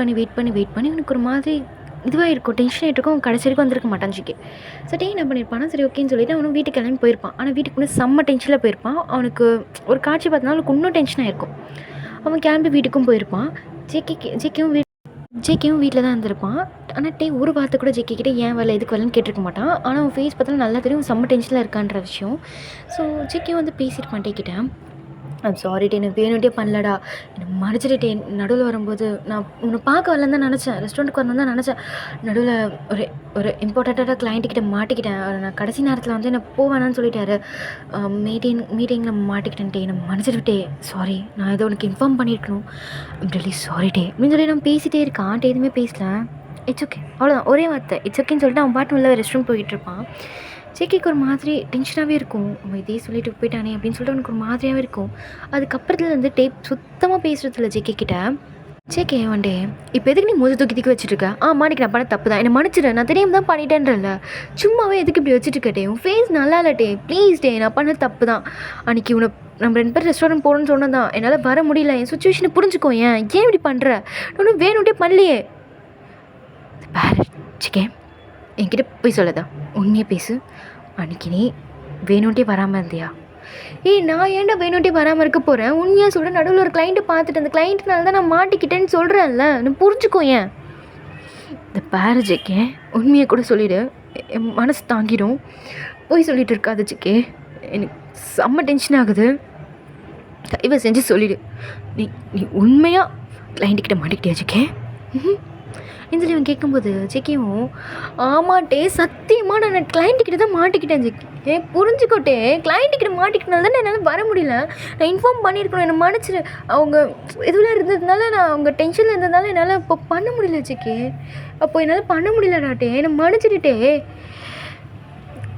பண்ணி எனக்கு ஒரு மாதிரி இதுவாக இருக்கும், டென்ஷன் ஆகிட்டு இருக்கும். அவன் கடைசி வரைக்கும் வந்திருக்க மாட்டான் ஜிகே. ஸோ டே என்ன பண்ணியிருப்பானா, சரி ஓகேன்னு சொல்லிட்டு அவனும் வீட்டுக்கு கிளம்பி போயிருப்பான். ஆனால் வீட்டுக்கு வந்து செம்ம டென்ஷனில் போயிருப்பான். அவனுக்கு ஒரு காட்சி பார்த்தனால அவனுக்கு இன்னும் டென்ஷனாக இருக்கும். அவன் கிளம்பி வீட்டுக்கும் போயிருப்பான். ஜேகேவும் வீட்டில் தான் இருந்திருப்பான். ஆனால் டே ஒரு வார்த்தை கூட ஜேகே கிட்டே ஏன் வரல, எதுக்கு வரலன்னு கேட்டிருக்க மாட்டான். ஆனால் அவன் ஃபேஸ் பார்த்தாலும் நல்லா தெரியும் செம்ம டென்ஷனில் இருக்கான்ற விஷயம். ஸோ ஜேகேவும் வந்து பேசியிருப்பான் டே கிட்டே. ஐம் சாரி டே, எனக்கு வேணுட்டே பண்ணலடா, எனக்கு மறைச்சிட்டே. நடுவில் வரும்போது நான் உன்னை பார்க்க வரலன்னு தான் நினச்சேன், ரெஸ்டாரண்ட்டுக்கு வரணும் தான் நினச்சேன். நடுவில் ஒரு இம்பார்ட்டண்ட்டாக கிளைண்ட்டுக்கிட்ட மாட்டிக்கிட்டேன். நான் கடைசி நேரத்தில் வந்து என்னை போவேணான்னு சொல்லிட்டாரு. மீட்டிங்கில் மாட்டிக்கிட்டேன்ட்டே, என்னை மன்னிச்சிட்டு. சாரி, நான் இதை உனக்கு இன்ஃபார்ம் பண்ணியிருக்கணும். ஐம் ரியலி சாரி டே அப்படின்னு சொல்லி நான் பேசிகிட்டே இருக்கான். டே எதுவுமே பேசல. இட்ஸ் ஓகே, அவ்வளோதான், ஒரே வார்த்தை இட்ஸ் ஓகேன்னு சொல்லிட்டு அவன் பாட்டு உள்ள ரெஸ்ட் ரூம் போய்கிட்டு இருப்பான். ஜேகேக்கு ஒரு மாதிரி டென்ஷனாகவே இருக்கும். அவன் இதே சொல்லிட்டு போயிட்டானே அப்படின்னு சொல்லிட்டு அவனுக்கு ஒரு மாதிரியாகவே இருக்கும். அதுக்கப்புறத்துல வந்து டேப் சுத்தமாக பேசுறதில்ல ஜேகே கிட்ட. ஜேகே ஒன்டே, இப்போ எதுக்கு நீ மூஞ்சி தூக்கி வச்சுருக்க? மாட்டிக்கு நான் பண்ண தப்பு தான், என்னை மன்னிச்சிடு, நான் தெரியாமல் தான் பண்ணிட்டேன்றல. சும்மாவே எதுக்கு இப்படி வச்சுட்டு உன் ஃபேஸ் நல்லா இல்லை டே, ப்ளீஸ் டே, நான் பண்ண தப்பு தான். அன்றைக்கி உன்னை நம்ம 2 பேர் ரெஸ்டாரண்ட் போகணுன்னு சொன்னதான், என்னால் வர முடியல, என் சுச்சுவேஷனை புரிஞ்சுக்கோ. ஏன் இப்படி பண்ணுற? ஒன்றும் வேணும்ட்டே பண்ணலையே. பாரு ஜேகே, என்கிட்ட போய் சொல்லதா, உண்மையே பேசு. அன்றைக்கி நீ வேணும்ட்டே வராமல் இருந்தியா? நான் ஏன்டா வேணும்ட்டே வராமல் இருக்க போகிறேன்? உண்மையாக சொல்கிறேன். நடுவில் ஒரு கிளைண்ட்டு பார்த்துட்டு அந்த கிளைண்ட்னால தான் நான் மாட்டிக்கிட்டேன்னு சொல்கிறேன்ல, நான் புரிஞ்சுக்கோ. ஏன் இந்த பாரு ஜேகே, உண்மையை கூட சொல்லிவிடு, என் மனசு தாங்கிடும். போய் சொல்லிட்டு இருக்காது ஜேகே, எனக்கு செம்ம டென்ஷன் ஆகுது. தயவு செஞ்சு சொல்லிவிடு, நீ உண்மையாக கிளைண்ட்டுக்கிட்ட மாட்டிக்கிட்டியா ஜேகே? இந்த சொல்லி அவன் கேட்கும்போது ஜேகேவும், ஆமாட்டே, சத்தியமாக நான் கிளைண்ட்டுக்கிட்ட தான் மாட்டிக்கிட்டேன் ஜேகே, புரிஞ்சுக்கோட்டே. கிளைண்ட்டுக்கிட்ட மாட்டிக்கிட்டனால தான் என்னால் வர முடியல. நான் இன்ஃபார்ம் பண்ணியிருக்கணும், என்னை மன்னிச்சிரு. அவங்க இதுவில் இருந்ததுனால, நான் அவங்க டென்ஷனில் இருந்ததுனால என்னால் இப்போ பண்ண முடியல ஜேகே. அப்போ என்னால் பண்ண முடியலடாட்டே, என்னை மன்னிச்சிட்டுட்டே.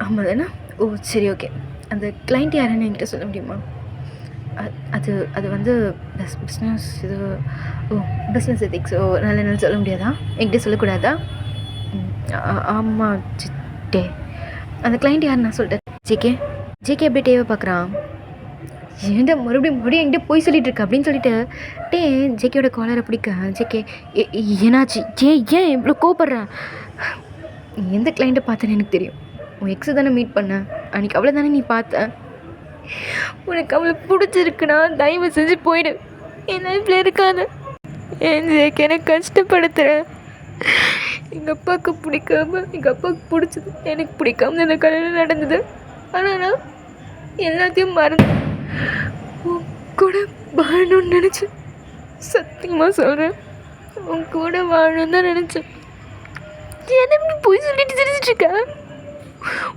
ஆமாம் தானே? ஓ சரி ஓகே. அந்த கிளைண்ட் யாருன்னு என்கிட்ட சொல்ல முடியுமா? அது வந்து பிஸ்னஸ் இது. Business ethics. நல்ல சொல்ல முடியாதா? என்கிட்ட சொல்லக்கூடாதா? ஆமாம் டே. அந்த கிளைண்ட் யார் நான் சொல்லிட்டேன். ஜேகே எப்படி டேவை பார்க்குறான்? ஏன்டா மறுபடியும் என்கிட்ட போய் சொல்லிட்டு இருக்க அப்படின்னு சொல்லிட்டு டே ஜேகேயோட காலரை பிடிக்க. ஜேகே, ஏன்னாச்சு? ஏன் இவ்வளோ கோவப்படுறேன்? எந்த கிளைண்ட்டை பார்த்தேன்னு எனக்கு தெரியும். உன் எக்ஸை தானே மீட் பண்ணேன் அன்றைக்கி, அவ்வளோ தானே நீ பார்த்த. உனக்கு அவளை பிடிச்சிருக்குன்னா தயவு செஞ்சு போயிடு, என் லைஃப்பில் இருக்காது. என் ஜேகே, எனக்கு கஷ்டப்படுத்துகிறேன். எங்கள் அப்பாவுக்கு பிடிக்காம, எங்கள் அப்பாவுக்கு பிடிச்சது எனக்கு பிடிக்காம இந்த கல்யாணம் நடந்தது. ஆனால் நான் எல்லாத்தையும் மறந்து உன் கூட வாழணும்னு நினச்சேன். சத்தியமாக சொல்கிறேன், உன் கூட வாழணும்னு தான் நினச்சேன். என்ன போய் சொல்லிட்டு தெரிஞ்சிட்ருக்க?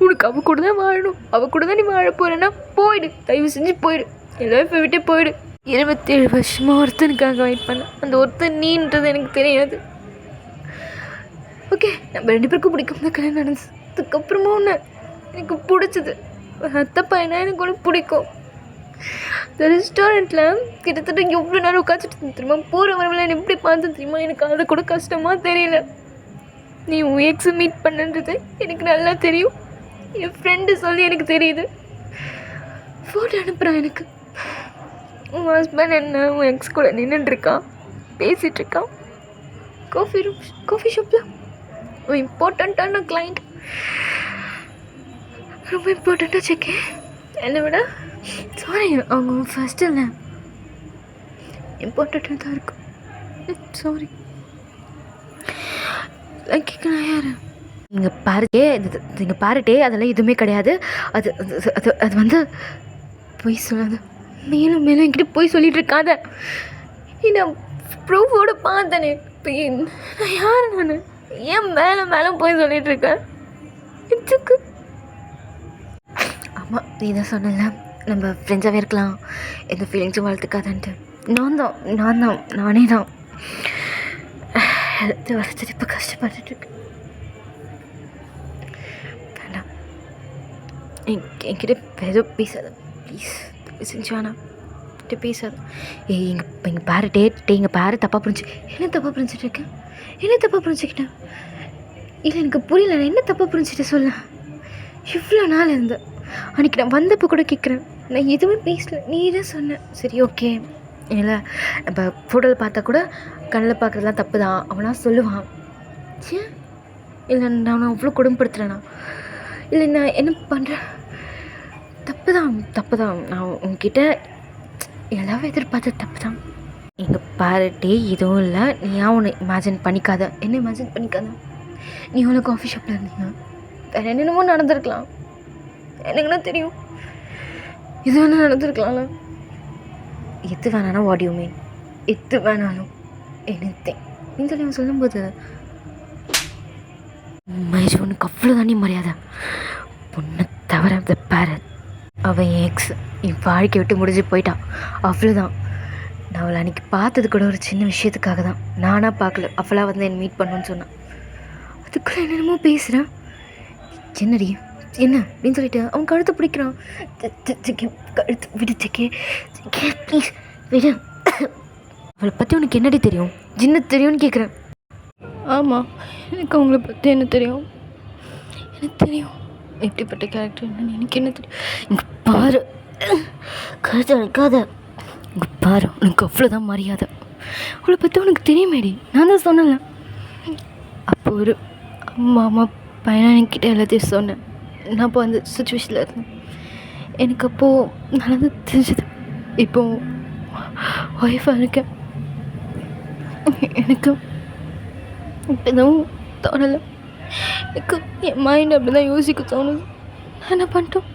உனக்கு அவள் கூட தான் வாழணும், அவள் கூட தான் நீ வாழ போகிறேன்னா போயிடு, தயவு செஞ்சு போயிடு, என் லைஃப்பை விட்டே போயிடு. 27 வருஷமாக ஒருத்தனுக்காக வெயிட் பண்ணேன். அந்த ஒருத்தன் நீன்றது எனக்கு தெரியாது. ஓகே நம்ம 2 பேருக்கும் பிடிக்கும் தான் கல்யாணம் நடந்ததுக்கப்புறமா ஒன்று எனக்கு பிடிச்சது. ஒரு அத்தை பையனா எனக்கு ஒன்று பிடிக்கும். இந்த ரெஸ்டாரண்ட்டில் கிட்டத்தட்ட எவ்வளோ நேரம் உட்காந்துட்டு தெரியுமா, போகிற வரவில் என்ன எப்படி பார்த்து தெரியுமா, எனக்கு அதை கூட கஷ்டமாக தெரியல. நீ உன் எக்ஸை மீட் பண்ணுன்றது எனக்கு நல்லா தெரியும், என் ஃப்ரெண்டு சொல்லி எனக்கு தெரியுது. ஃபோட்டோ அனுப்புகிறான் எனக்கு. உன் ஹஸ்பண்ட் என்ன உன் எக்ஸ் கூட நின்றுட்டுருக்கான், பேசிகிட்ருக்கான் காஃபி ஷாப்பில். ஒரு இம்பார்ட்டண்ட்டான கிளைண்ட், ரொம்ப இம்பார்ட்டண்ட்டாக செக்கே. என்னை விட சாரி அவங்க ஃபஸ்ட்டு இல்லை, இம்பார்ட்டண்ட்டாக தான் இருக்கும். சாரி கேட்கலாம் யார் நீங்கள் பாருட்டே அதெல்லாம் எதுவுமே கிடையாது. அது அது அது வந்து பொய் சொல்லாத, மேலும் மேலும் என்கிட்ட போய் சொல்லிட்டு இருக்காத. நான் ப்ரூஃபோடு பார்த்தேனே. இப்போ நான் யார், நான் ஏன் மேலே மேலே போய் சொல்லிட்டு இருக்கேன் இதுக்கு? ஆமாம், நீ தான் சொன்னல நம்ம ஃப்ரெண்ட்ஸாகவே இருக்கலாம், எந்த ஃபீலிங்ஸும் வளர்த்துக்காதான்ட்டு. நானே தான் ஹெல்த்து வளர்த்துட்டு இப்போ கஷ்டப்பட்டுட்ருக்கேன். வேண்டாம், என்கிட்ட எதுவும் பேசாத ப்ளீஸ், செஞ்சு வேணாம் என்கிட்ட பேசாத. எங்கள் பாருட்டே எங்கள் பாரு தப்பாக புரிஞ்சு. என்ன தப்பாக புரிஞ்சிட்ருக்கேன்? என்ன தப்பாக புரிஞ்சுக்கிட்டேன்? இல்லை எனக்கு புரியல, நான் என்ன தப்பாக புரிஞ்சுட்டு சொல்ல. இவ்வளோ நாள் இருந்தேன், அன்றைக்கி நான் வந்தப்போ கூட கேட்குறேன், நான் எதுவுமே பேசல, நீ தான் சொன்னேன். சரி ஓகே, இல்லை நம்ம ஃபோட்டோவில் பார்த்தா கூட கண்ணில் பார்க்குறதுலாம் தப்பு தான் அவனா சொல்லுவான். ஏன் இல்லை நான் அவ்வளோ கொடுமைப்படுத்துகிறேன்னா? இல்லை நான் என்ன பண்ணுறேன்? தப்பு தான் நான் உங்ககிட்ட எல்லாமே எதிர்பார்த்த தப்பு தான். எங்கள் பாருட்டே எதுவும் இல்லை, நீ ஏன் ஒன்று இமேஜின் பண்ணிக்காத, என்ன இமேஜின் பண்ணிக்காத. நீ அவ்வளோ காஃபி ஷாப்பில் இருந்தீங்க, வேறு என்னென்னமோ நடந்திருக்கலாம், எனக்குன்னா தெரியும். இது வேணால் நடந்திருக்கலாம்ல. எது வேணானா வாட் யூ மீன்? எது வேணாலும் anything இந்த சொல்லி சொல்லும்போது மகேஷ் உனக்கு அவ்வளோதானே மரியாதை. பொண்ணை தவிர அந்த பாரு, அவன் என் எக்ஸ் என் வாழ்க்கை விட்டு முடிஞ்சு போயிட்டான், அவ்வளோதான். நான் அவளை அன்றைக்கி பார்த்தது கூட ஒரு சின்ன விஷயத்துக்காக தான், நானாக பார்க்கல, அவளாக வந்து என்னை மீட் பண்ணணுன்னு சொன்னான். அதுக்குள்ளே என்னென்னமோ பேசுகிறேன். என்னடி என்ன அப்படின்னு சொல்லிட்டு அவன் கழுத்தை பிடிக்கிறான். கழுத்து விடு செக்கே, ப்ளீஸ் விடு. அவளை பற்றி உனக்கு என்னடி தெரியும்? ஜின்னு தெரியும்னு கேட்குறேன். ஆமாம், எனக்கு அவங்கள பற்றி என்ன தெரியும்? எனக்கு தெரியும் எப்படிப்பட்ட கேரக்டர் என்னன்னு எனக்கு என்ன தெரியும். இங்கே பாரு, கழுத்தை அழைக்காத. இங்கே பாரு, உனக்கு அவ்வளோதான் மரியாதை. அவளை பற்றி உனக்கு தெரியுமேடி, நான் தான் சொன்னல. அப்போ ஒரு மாமா பையனா என்கிட்ட எல்லாத்தையும் சொன்னேன். நான் அப்போ அந்த சுச்சுவேஷனில் இருந்தேன், எனக்கு அப்போது நடந்து தெரிஞ்சது. இப்போது ஒய்ஃபாக இருக்கேன், எனக்கு எதுவும் தோணலை. எனக்கு என் மைண்ட் அப்படி தான் யோசிக்க தோணுது. நான் என்ன பண்ணிட்டோம்,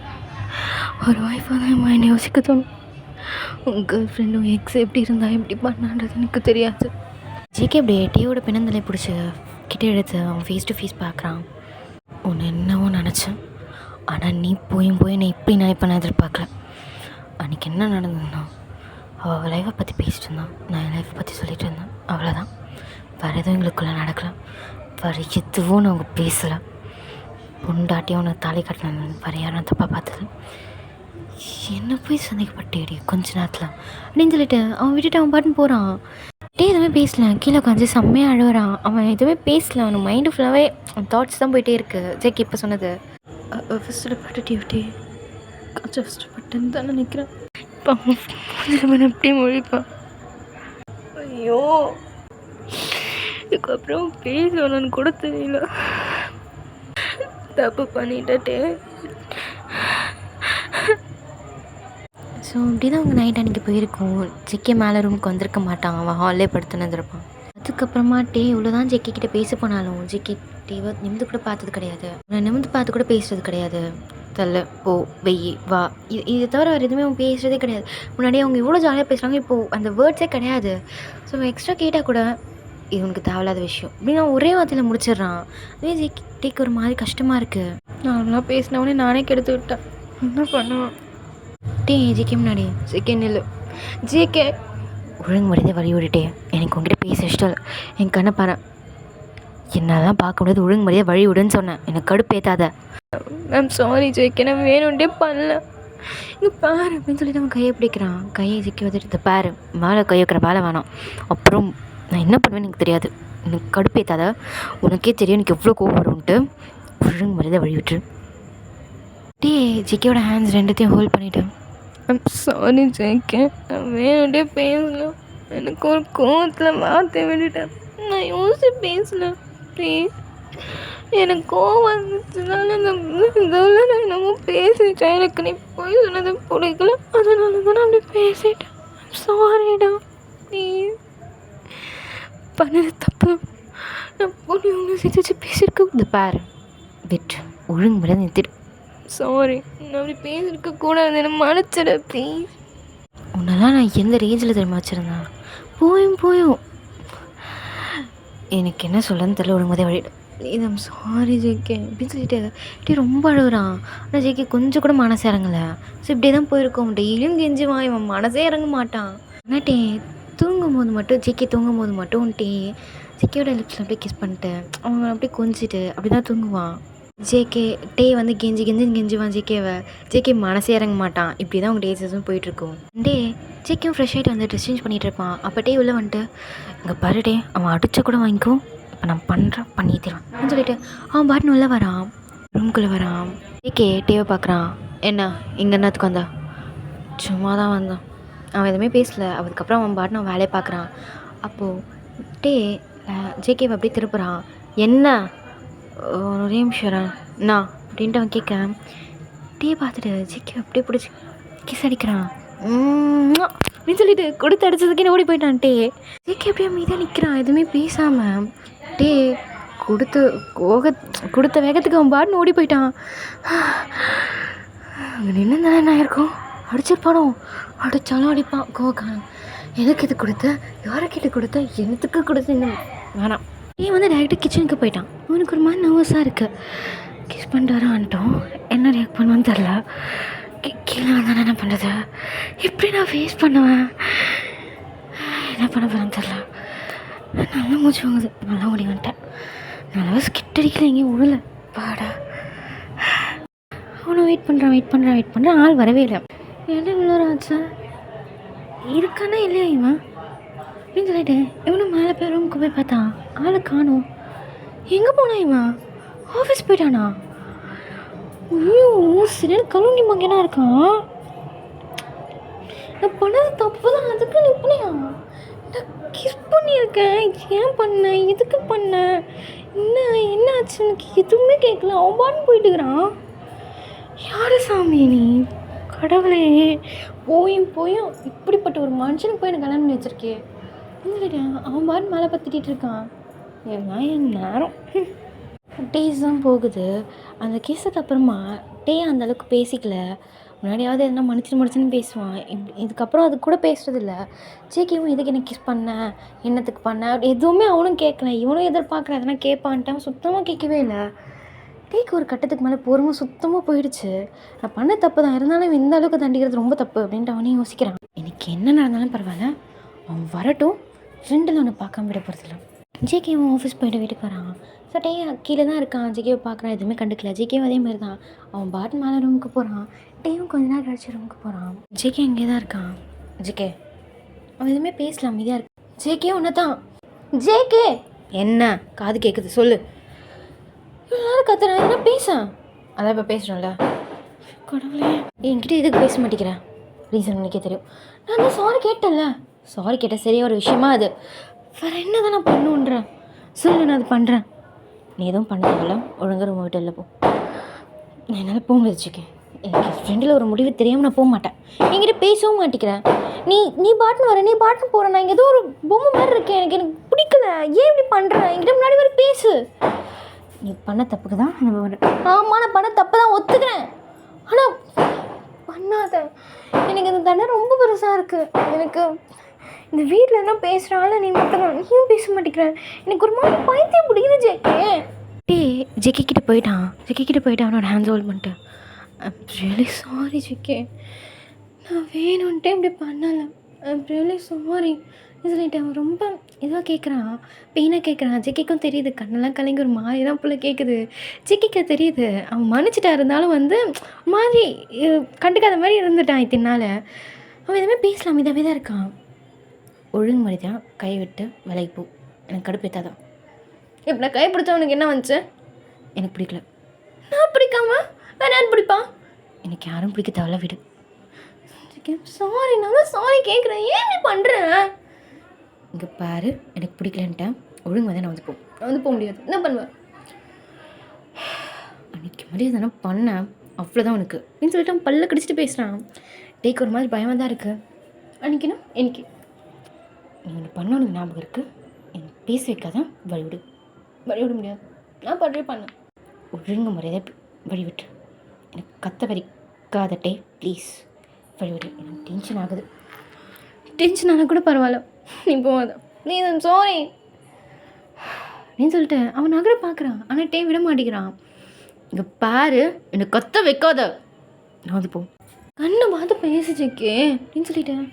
ஒரு ஒய்ஃபாக தான் என் மைண்ட் யோசிக்க தோணும். உங்கள் கேர்ள் ஃப்ரெண்டும் எக்ஸ் எப்படி இருந்தால் எப்படி பண்ணான்றது எனக்கு தெரியாது. ஜிகே அப்படியே டீயோட பின்னந்தலை பிடிச்சி கிட்டே எடுத்து அவன் ஃபேஸ் டு ஃபேஸ் பார்க்குறான். ஒன்று என்னவோ நினச்சேன், ஆனால் நீ போய் நான் இப்படி நினைப்பேன் எதிர்பார்க்கல. அன்றைக்கி என்ன நடந்ததுன்னா, அவள் லைஃப்பை பற்றி பேசிட்டு இருந்தான், நான் என் லைஃப்பை பற்றி சொல்லிகிட்டு இருந்தேன், அவ்வளோதான். வேறு எதுவும் எங்களுக்குள்ளே நடக்கலை, வேறு எதுவும் நான் அவங்க பேசலை. பொண்டாட்டியும் அவனை தாலி கட்டினேன், வேறு யாரும் நான் தப்பாக பார்த்தது. என்ன போய் சந்தேகப்பட்டேடி கொஞ்ச நேரத்தில் அப்படின்னு சொல்லிட்டு அவன் விட்டுட்டு அவன் பாட்டுன்னு போகிறான். எதுவுமே பேசல, கீழே உட்காந்து செம்மையாக அழுகிறான். அவன் எதுவுமே பேசல, அவன் மைண்டு ஃபுல்லாகவே தாட்ஸ் தான் போயிட்டே இருக்குது. ஜெக்கி இப்போ சொன்னது ஃபஸ்ட்டு பட்டு டியூட்டி கொஞ்சம் கஷ்டப்பட்டுன்னு தான் நினைக்கிறேன். இப்போ அவன் எப்படி மொழிப்பான்? ஐயோ, இதுக்கப்புறம் பேசணும்னு கூட தெரியல, தப்பு பண்ணிட்டே. ஸோ இப்படி தான் அவங்க நைட் அன்றைக்கி போயிருக்கோம். ஜெக்கி மேலே ரூமுக்கு வந்திருக்க மாட்டான், அவன் ஹாலே படுத்துன்னு இருப்பான். அதுக்கப்புறமா இவ்வளோ தான் ஜெக்கி கிட்டே பேச போனாலும் ஜெக்கி டேவை நிமிந்து கூட பார்த்தது கிடையாது, நான் நிமிந்து பார்த்து கூட பேசுறது கிடையாது. தள்ள போ வெயி வா, இதை தவிர வேறு எதுவுமே அவங்க பேசுகிறதே கிடையாது. முன்னாடியே அவங்க இவ்வளோ ஜாலியாக பேசுகிறாங்க, இப்போது அந்த வேர்ட்ஸே கிடையாது. ஸோ எக்ஸ்ட்ரா கேட்டால் கூட இது உனக்கு தேவையில்லாத விஷயம் அப்படின்னு நான் ஒரே வார்த்தையில் முடிச்சிடுறான். அதே ஜெக்கிக்கு ஒரு மாதிரி கஷ்டமாக இருக்குது. நார்மலாக பேசினவொடனே நானே கெடுத்து விட்டேன், என்ன பண்ணுவேன்? ஜிகே முன்னாடி செகண்ட் இல்லை ஜிகே ஒழுங்கு முறையை வழி விட்டுட்டே, எனக்கு உங்ககிட்ட பேச இஷ்டம் இல்லை, என் கண்ணை பாரு. என்னெல்லாம் பார்க்க முடியாது, ஒழுங்கு மரியாதை வழி விடுன்னு சொன்னேன், எனக்கு கடுப்பேத்தாத. மேம் சாரி ஜேகே, நான் வேணும்ட்டே பண்ணல, இங்கே பாரு அப்படின்னு சொல்லிட்டு அவன் கையை பிடிக்கிறான். கையை ஜிக்கி வந்துட்டு, பாரு மேலே கை வைக்கிற வேலை வேணாம், அப்புறம் நான் என்ன பண்ணுவேன்னு எனக்கு தெரியாது, எனக்கு கடுப்பேத்தாத, உனக்கே தெரியும் எனக்கு எவ்வளோ கோவம் வரும்ன்ட்டு, ஒழுங்கு மரியாதை வழி விட்டுரு. டே ஜிக்கியோட ஹேண்ட்ஸ் ரெண்டுத்தையும் ஹோல்ட் பண்ணிவிட்டேன். ஐம் சாரி ஜேகே, நான் வேணும்ட்டே பேசலாம், எனக்கு ஒரு கோவத்தில் வார்த்தை விட்டுட்டேன், நான் யோசிச்சு பேசல, ப்ளீஸ். எனக்கு கோவம் வந்துச்சுனால இதெல்லாம் நான் என்னமோ பேசிட்டேன், எனக்கு நீ போய் சொன்னது பிடிக்கல, அதனால தான் நான் அப்படி பேசிட்டேன். சாரிடா ப்ளீஸ், பண்ணது தப்பு, நான் பொண்ணு உங்களை சிரிச்சு பேசியிருக்க இந்த பாரு விட்டு ஒழுங்கு முறை நிறுத்திடு. சாரி, நான் அப்படி பேசியிருக்க கூடாது, என்ன மன்னிச்சிடு ப்ளீஸ். உன்னெல்லாம் நான் எந்த ரேஞ்சில் தெரியுமா வச்சுருந்தேன், போயும் எனக்கு என்ன சொல்லன்னு தெரியல, ஒழுங்கு மாதிரி வழிடு. ப்ளீஸ் ஐம் சாரி ஜேகே அப்படின்னு சொல்லிட்டு டே ரொம்ப அழுகுறான். ஆனால் ஜேகே கொஞ்சம் கூட மனசு இறங்கலை. ஸோ இப்படியே தான் போயிருக்கோம், டெய்லியும் கெஞ்சுவான், இவன் மனசே இறங்க மாட்டான். ஆனால் டே தூங்கும்போது மட்டும் ஜேகே தூங்கும்போது மட்டும் ஜேகேயோட லிப்ஸில் அப்படியே கிஸ் பண்ணிட்டு அவன் அப்படியே கொஞ்சிட்டு அப்படி தான் தூங்குவான். ஜேகே டே வந்து கெஞ்சுவான் ஜேகேவை, ஜேகே மனசே இறங்க மாட்டான். இப்படி தான் அவங்க டேஸஸும் போயிட்டுருக்கும். டே ஜேகேவும் ஃப்ரெஷ் ஆகிட்டு வந்து ட்ரெஸ் சேஞ்ச் பண்ணிகிட்டு இருப்பான். அப்போ டே உள்ளே வந்துட்டு, இங்கே பாரு டே, அவன் அடிச்ச கூட வாங்கிக்கோ, இப்போ நான் பண்ணுறேன் பண்ணியே தருவான் அப்படின்னு சொல்லிட்டு அவன் பாட்டுன்னு உள்ளே வரான், ரூம்குள்ளே வரான். ஜேகே டேவை பார்க்குறான். என்ன இங்கே என்னத்துக்கு வந்தா? சும்மா தான் வந்தான். அவன் எதுவுமே பேசலை. அதுக்கப்புறம் அவன் பாட்டுன்னு அவன் வேலையை பார்க்குறான். அப்போது டே ஜேகேவை அப்படியே திருப்புறான். என்ன ஒரே நிமிஷம் நான் அப்படின்ட்டு அவன் கேட்க, டே பார்த்துட்டு ஜேகே அப்படியே பிடிச்சி கிஸ் அடிக்கிறான் அப்படின்னு சொல்லிட்டு கொடுத்து அடிச்சதுக்கே ஓடி போயிட்டான். டே ஜேகே அப்படியே மீதாக நிற்கிறான், எதுவுமே பேசாமல். டே கொடுத்த வேகத்துக்கு அவன் பாட்டுன்னு ஓடி போயிட்டான். அங்கே நின்று தானே என்ன ஆயிருக்கும், அடிச்சிருப்பானோ, அடித்தாலும் அடிப்பான் கோகான். எனக்கு இது கொடுத்த, யாருக்கிட்ட கொடுத்த, என்னத்துக்கு கொடுத்த, இந்த வேணாம். நீ வந்து டேரெக்டாக கிச்சனுக்கு போயிட்டான். அவனுக்கு ஒரு மாதிரி நர்வஸாக இருக்குது. கிஸ் பண்ணிட்டு வரான்ட்டோம், என்ன ரியாக்ட் பண்ணுவான்னு தெரில. கீழே வந்தானே என்ன பண்ணுறது, எப்படி நான் ஃபேஸ் பண்ணுவேன், என்ன பண்ண போகிறேன்னு தெரில. நல்லா மூச்சு வாங்குது, நல்லா ஓடி வந்துட்டேன். நல்லா ஸ்கிட் அடிக்கல, எங்கேயும் உழல பாடா. அவனை வெயிட் பண்ணுறான், ஆள் வரவே இல்லை. என்ன இவ்வளோ ஆச்சு இருக்கானா இல்லையா இவன் அப்படின்னு சொல்லிட்டு இவனும் மேலே போய் ரூமுக்கு போய் பார்த்தான், ஆளை காணும். எங்கே போனான் இவன்? ஆஃபீஸ் போயிட்டானா? ஐயோ சரியான கலூனி மங்கனா இருக்கான். நான் பண்ணது தப்பு தான், அதுக்கு நீ இப்படியா? நான் கிஸ் பண்ணியிருக்கேன், ஏன் பண்ணேன், எதுக்கு பண்ணேன், என்ன ஆச்சு எனக்கு எதுவுமே கேட்கல. அவன் பாட்டு போயிட்டுக்கிறான். யாரு சாமி நீ, கடவுளே, போயும் இப்படிப்பட்ட ஒரு மனுஷனுக்கு போய் எனக்கு கல்யாணம் பண்ணி வச்சிருக்கே இல்லைட்டேன். அவன் பாட்டு மேலே பற்றிட்டு இருக்கான். எல்லாம் என் நேரம். டேஸ் தான் போகுது. அந்த கேஸுக்கு அப்புறமா டே அந்தளவுக்கு பேசிக்கல. முன்னாடியாவது எதனா மனுச்சுன்னு பேசுவான். இதுக்கப்புறம் அது கூட பேசுறதில்ல. ஜேகேவும் எதுக்கு எனக்கு கிஸ் பண்ண, என்னத்துக்கு பண்ண, எதுவுமே அவனும் கேட்கல. இவனும் எதிர்பார்க்குறேன் எதனா கேட்பான்ட்டான், சுத்தமாக கேட்கவே இல்லை. டேக்கு ஒரு கட்டத்துக்கு மேலே பொறுமை சுத்தமாக போயிடுச்சு. நான் பண்ண தப்பு தான், இருந்தாலும் இந்த அளவுக்கு தண்டிக்கிறது ரொம்ப தப்பு அப்படின்ட்டு அவனையும் யோசிக்கிறான். எனக்கு என்ன நடந்தாலும் பரவாயில்ல, அவன் வரட்டும், ஃப்ரெண்டில் ஒன்று பார்க்காம விட போகிறதில்ல. ஜேகேவும் ஆஃபீஸ் போய்ட்டு வீட்டுக்கு வரான். ஸோ டே கீழே தான் இருக்கான். ஜேகேவை பார்க்குறான், எதுவுமே கண்டுக்கல. ஜேகேவும் அதே மாதிரி தான். அவன் பாட்டு மேலே ரூமுக்கு போகிறான். டேவும் கொஞ்ச நேரம் கழிச்சு ரூமுக்கு போகிறான். ஜேகே இங்கே தான் இருக்கான். ஜேகே அவன் எதுவுமே பேசலாம், அமைதியாக இருக்கு. ஜேகே ஒன்று தான். ஜேகே என்ன காது கேட்குது சொல்லு. யாரும் கத்துறான், என்ன பேச? அதான் இப்போ பேசுகிறோம்ல. கடவுளே, என்கிட்ட எதுக்கு பேச மாட்டேங்கிறேன்? ரீசன் உனக்கே தெரியும். நான் தான் சாரி கேட்டேன்ல. சாரி கேட்டேன், சரியா ஒரு விஷயமா அது. வேறு என்ன தான் நான் பண்ணுன்றேன் சொல்லு, நான் அது பண்ணுறேன். நீ எதுவும் பண்ணதில்ல, ஒழுங்காக ரொம்ப வீட்டு இல்லை போ. நான் என்னால் போக முடிச்சுக்கேன். எனக்கு ஃப்ரெண்டில் ஒரு முடிவு தெரியாமல் நான் போக மாட்டேன். என்கிட்ட பேசவும் மாட்டேங்கிறேன். நீ பாட்டுன்னு வர, நீ பாட்டுன்னு போகிறேன். நான் இங்கே ஏதோ ஒரு பொம்மை மாதிரி இருக்கேன், எனக்கு பிடிக்கல. ஏன் இப்படி பண்ணுறேன்? என்கிட்ட முன்னாடி வர பேசு. நீ பண்ண தப்புக்கு தான் நம்ம பண்ணுறேன். ஆமாம், நான் பண்ண தப்பு தான் ஒத்துக்கிறேன். ஆனால் பண்ணாத. எனக்கு இந்த தண்டனை ரொம்ப பெருசாக இருக்குது. எனக்கு இந்த வீட்டில் எல்லாம் பேசுகிறாள், நீ மட்டும் தான், நீயும் பேச மாட்டேங்கிறேன். எனக்கு ஒரு மாதிரி பைத்தியம் பிடிக்குது ஜேகே. ஜேகே கிட்டே போயிட்டான் அவனோட ஹேண்ட்ஸ் ஹோல்ட் பண்ணிட்டு. ஐம் ரியலி சாரி ஜேகே, நான் வேணும்ன்ட்டே இப்படி பண்ணலை. I'm really sorry. சொல்லிட்டு அவன் ரொம்ப இதுவாக கேட்குறான், பெயினாக கேட்குறான். ஜிக்கிக்கும் தெரியுது, கண்ணெல்லாம் கலங்கி ஒரு மாதிரி தான் போல கேட்குது. ஜிக்கிக்கு தெரியுது அவன் மன்னிச்சிட்டா, இருந்தாலும் வந்து மாதிரி கண்டுக்காத மாதிரி இருந்துட்டான் இத்தனை நாள். அவன் எதுவுமே பேசலாம், அமைதியாகவே தான் இருக்கான். ஒழுங்கு மாதிரி தான் கை விட்டு விலைக்கு போ, எனக்கு கடுப்பேத்தாதான். இப்போ நான் கை பிடிச்சவனுக்கு என்ன வந்துச்சு? எனக்கு பிடிக்கல. நான் பிடிக்காம வேற யாரும் பிடிப்பான்? எனக்கு யாரும் பிடிக்க தேவையில்ல, விடு. சாரி, நான் தான் சாரி கேட்குறேன், ஏன் நீ பண்ணுறேன்? இங்கே பாரு, எனக்கு பிடிக்கலன்ட்டேன், ஒழுங்கு வந்து நான் வந்து நான் வந்து போக முடியாது. என்ன பண்ணுவேன்? அன்றைக்கி மாதிரி தானே பண்ணேன், அவ்வளோதான் உனக்கு அப்படின்னு சொல்லிட்டு அவன் பல்ல கடிச்சிட்டு பேசுகிறான். டேக்கு ஒரு மாதிரி பயமாக தான் இருக்குது. அன்றைக்கினா எனக்கு நீ ஒன்று பண்ண உனக்கு ஞாபகம் இருக்குது, எனக்கு பேச வைக்காதான் வழிவிடு. வழிவிட முடியாது, நான் பண்ணுறே பண்ணேன். ஒழுங்கு முறையாக வழிவிட்டு, எனக்கு கத்த வரிக்காதட்டே ப்ளீஸ், வழிவிடு. எனக்கு டென்ஷன் ஆகுது. டென்ஷன் ஆனால் கூட பரவாயில்ல, நீ போகாத, நீ சாரி அப்படின்னு சொல்லிட்டு அவன் நகர பார்க்குறான். ஆனால் டே விட மாட்டேங்கிறான். இங்கே பாரு, என்னை கத்த வைக்காத, நான் வந்து போ. கண்ணை பார்த்து பேசு ஜிக்கே அப்படின்னு சொல்லிட்டேன்.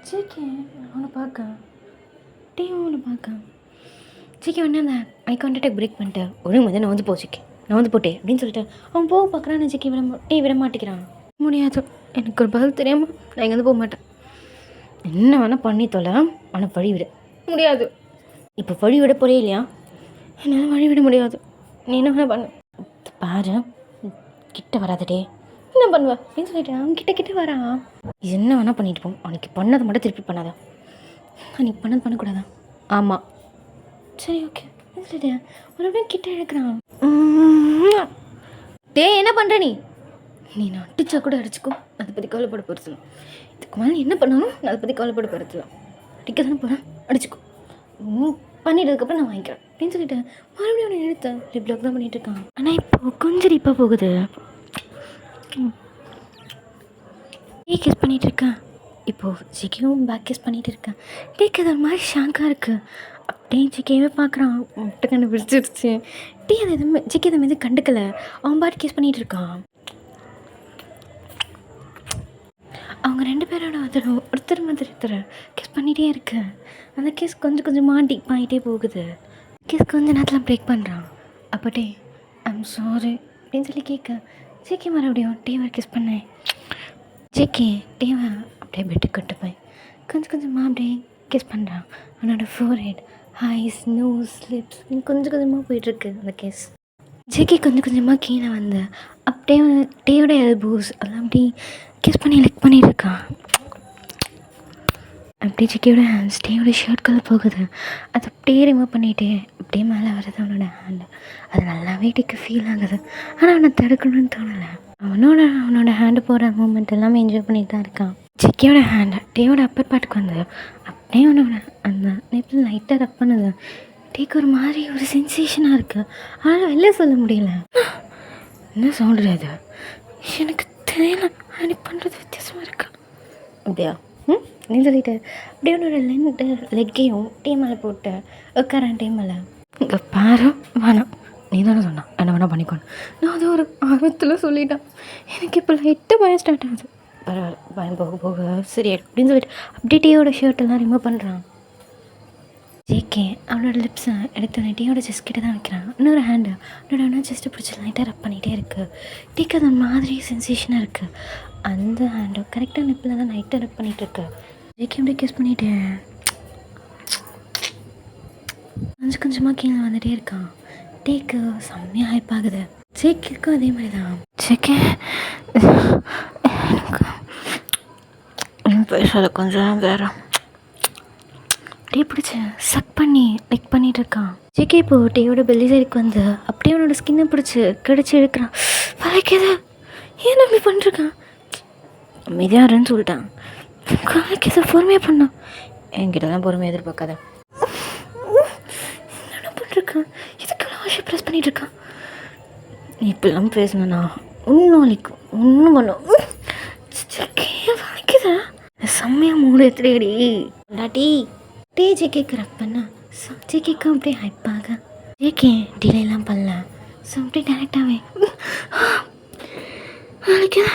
ஜிக்கே அவனை பார்க்க, டே அவனை பார்க்க. ஜிக்கே உடனே அந்த ஐ கான்டாக்டை பிரேக் பண்ணிட்டேன். ஒழுங்கு வந்து நான் வந்து போ ஜிக்கே, நான் வந்து போட்டேன் அப்படின்னு சொல்லிட்டு அவன் போக பார்க்குறான்னு. ஜிக்கே விட மாட்டேங்கிறான். முடியாது, எனக்கு ஒரு பதில் தெரியாமல் நான் இங்கே வந்து போக மாட்டேன். என்ன வேணால் பண்ணி தொலை, ஆனால் வழி விட முடியாது. இப்போ வழி விட போகிறே இல்லையா? என்னால் வழி விட முடியாது, நீ என்ன வேணால் பண்ணு. பாரு, கிட்ட வராதடே, என்ன பண்ணுவேன் அப்படின்னு சொல்லிட்டு அவன் கிட்ட வரான். இது என்ன வேணால் பண்ணிட்டு போம், அன்றைக்கி பண்ணதை மட்டும் திருப்பி பண்ணாதா, அன்றைக்கி பண்ணது பண்ணக்கூடாதா? ஆமாம், சரி ஓகே அப்படின்னு சொல்லிட்டு மறுபடியும் கிட்ட இழுக்கிறான். டே என்ன பண்ணுற நீ? நீ நான் அடிச்சா கூட அடிச்சுக்கோ, அதை பற்றி கவலைப்பட போகிறதுலாம். இதுக்கு மேலே என்ன பண்ணாலும் நான் அதை பற்றி கவலைப்பட போகிறதுலாம். அடிக்க தானே போகிறேன், அடிச்சுக்கோ, பண்ணிட்டதுக்கப்புறம் நான் வாங்கிக்கிறேன் அப்படின்னு சொல்லிட்டு மறுபடியும் அவனை எடுத்த ரிப்ளாக் தான் பண்ணிகிட்டு இருக்கான். ஆனால் இப்போ கொஞ்சம் டீப்பாக போகுது. கிஸ் பண்ணிகிட்டு இருக்கேன். இப்போது ஜிக்கியும் பேக் கிஸ் பண்ணிகிட்டு இருக்கேன். டேக்கு அது ஒரு மாதிரி ஷாக்காக இருக்குது. அப்படியே ஜிக்கியவே பார்க்குறான், முட்டை கண்டு பிடிச்சிருச்சு. டே அது எதுவுமே ஜிக்கி எதுவும் எதுவும் கண்டுக்கலை, அவன் பாட்டு கிஸ் பண்ணிகிட்டு இருக்கான். அவங்க 2 பேரோட ஒருத்தர் கிஸ் பண்ணிகிட்டே இருக்கு. அந்த கிஸ் கொஞ்சம் கொஞ்சமாக டீப் ஆகிட்டே போகுது. கிஸ் கொஞ்ச நேரத்தில் பிரேக் பண்ணுறான். அப்போ டே ஐம் சாரி அப்படின்னு சொல்லி கேட்க, ஜிக்கி மறுபடியும் டேவை கிஸ் பண்ணேன். ஜிக்கி டேவை அப்படியே பெட்டு கட்டு போய் கொஞ்சம் கொஞ்சமாக அப்படியே கிஸ் பண்ணுறான். அவனோட ஃபோர்ஹெட், ஐஸ், நோஸ், லிப்ஸ் கொஞ்சம் கொஞ்சமாக போயிட்டுருக்கு அந்த கிஸ். ஜிக்கி கொஞ்சம் கொஞ்சமாக கீழே வந்து அப்படியே டேயோட எல்போஸ் அதெல்லாம் அப்படி கிஸ் பண்ணி லிக் பண்ணிட்டு இருக்கான். அப்படியே ஜிக்கியோட ஹேண்ட்ஸ் டேயோட ஷர்ட் கலர் போகுது. அது அப்படியே ரிமூவ் பண்ணிகிட்டே அப்படியே மேலே வருது அவனோட ஹேண்டு. அது நல்லாவே டேக்கு ஃபீல் ஆகுது. ஆனால் அவனை தடுக்கணும்னு தோணலை. அவனோட ஹேண்டு போகிற மூமெண்ட் எல்லாமே என்ஜாய் பண்ணிட்டு தான் இருக்கான். ஜிக்கியோட ஹேண்டு டேயோட அப்பர் பாட்டுக்கு வந்து அப்படியே அவனோட அந்த நெப்பில் லைட்டாக ரப் பண்ணுது. டேக்கு ஒரு மாதிரி ஒரு சென்சேஷனாக இருக்குது. ஆனால் வெளில சொல்ல முடியல. என்ன சொல்கிறது, எனக்கு தெரியல, எனக்கு பண்ணுறது வித்தியாசமாக இருக்கா அப்படியா நீ சொல்லிட்டு அப்படியே உன்னோட லெக்கையும் டீ மேலே போட்டு உட்காரன். டீ மேலே இங்கே பாரு, வேணாம், நீ தானே சொன்னான் என்ன வேணால் பண்ணிக்கணும். நான் அது ஒரு ஆர்வத்தில் சொல்லிட்டேன். எனக்கு இப்போ லைட்டாக பயம் ஸ்டார்ட் ஆகுது. பரவாயில்ல, பயம் போக போக சரியாயிடும் அப்படின்னு சொல்லிட்டு அப்படியே டீயோட ஷர்ட்டெல்லாம் ரிமூவ் பண்ணுறான். ஜேகே அவனோட லிப்ஸை எடுத்து டீயோட செஸ்ட் கிட்ட தான் வைக்கிறான். இன்னொரு ஹேண்டு அவனோட செஸ்ட்டை பிடிச்சி லைட்டாக ரப் பண்ணிகிட்டே இருக்குது. டீக்கு அது மாதிரி சென்சேஷனாக இருக்குது. அந்த ஹேண்டு கரெக்டாக நிப்பில் தான் லைட்டாக ரப் பண்ணிகிட்ருக்கு. ஜேகே அப்படியே கிஸ் பண்ணிவிட்டு கொஞ்சம் கொஞ்சமாக கீழே வந்துகிட்டே இருக்கான். டேக்கு செம்மையாக ஹைப் ஆகுது. ஜேகேக்கும் அதே மாதிரி தான். ஜேகே பேசாத கொஞ்சம் வேறு டே பிடிச்சி சக் பண்ணி லைக் பண்ணிகிட்டு இருக்கான். ஜேகே இப்போ டேயோட பெல்லி சைடுக்கு வந்து அப்படியே அவனோட ஸ்கின்னை பிடிச்சி கடிச்சு எடுக்கிறான். வளைக்குது, ஏன் அப்படி பண்ணிருக்கான்? அமைதியாருன்னு சொல்லிட்டான். வளைக்குது, பொறுமையாக பண்ணான். என்கிட்ட தான் பொறுமையாக எதிர்பார்க்காத. என்ன பண்ணிருக்கான்? இதுக்கு ஆஷை ப்ரெஸ் பண்ணிகிட்டு இருக்கான். நீ இப்பெல்லாம் பேசணுண்ணா ஒன்றும் வலிக்கும், ஒன்றும் பண்ணும். வளைக்குதா? செம்மையாக மூடு எத்திரிடி டாட்டி. டே ஜேகேக்கு ரப் பண்ண ஜேகேக்கு அப்படியே ஹைப்பாக ஜேகே டிலேலாம் பண்ணல. ஸோ அப்படியே டேரெக்டாகவே வலிக்குதா,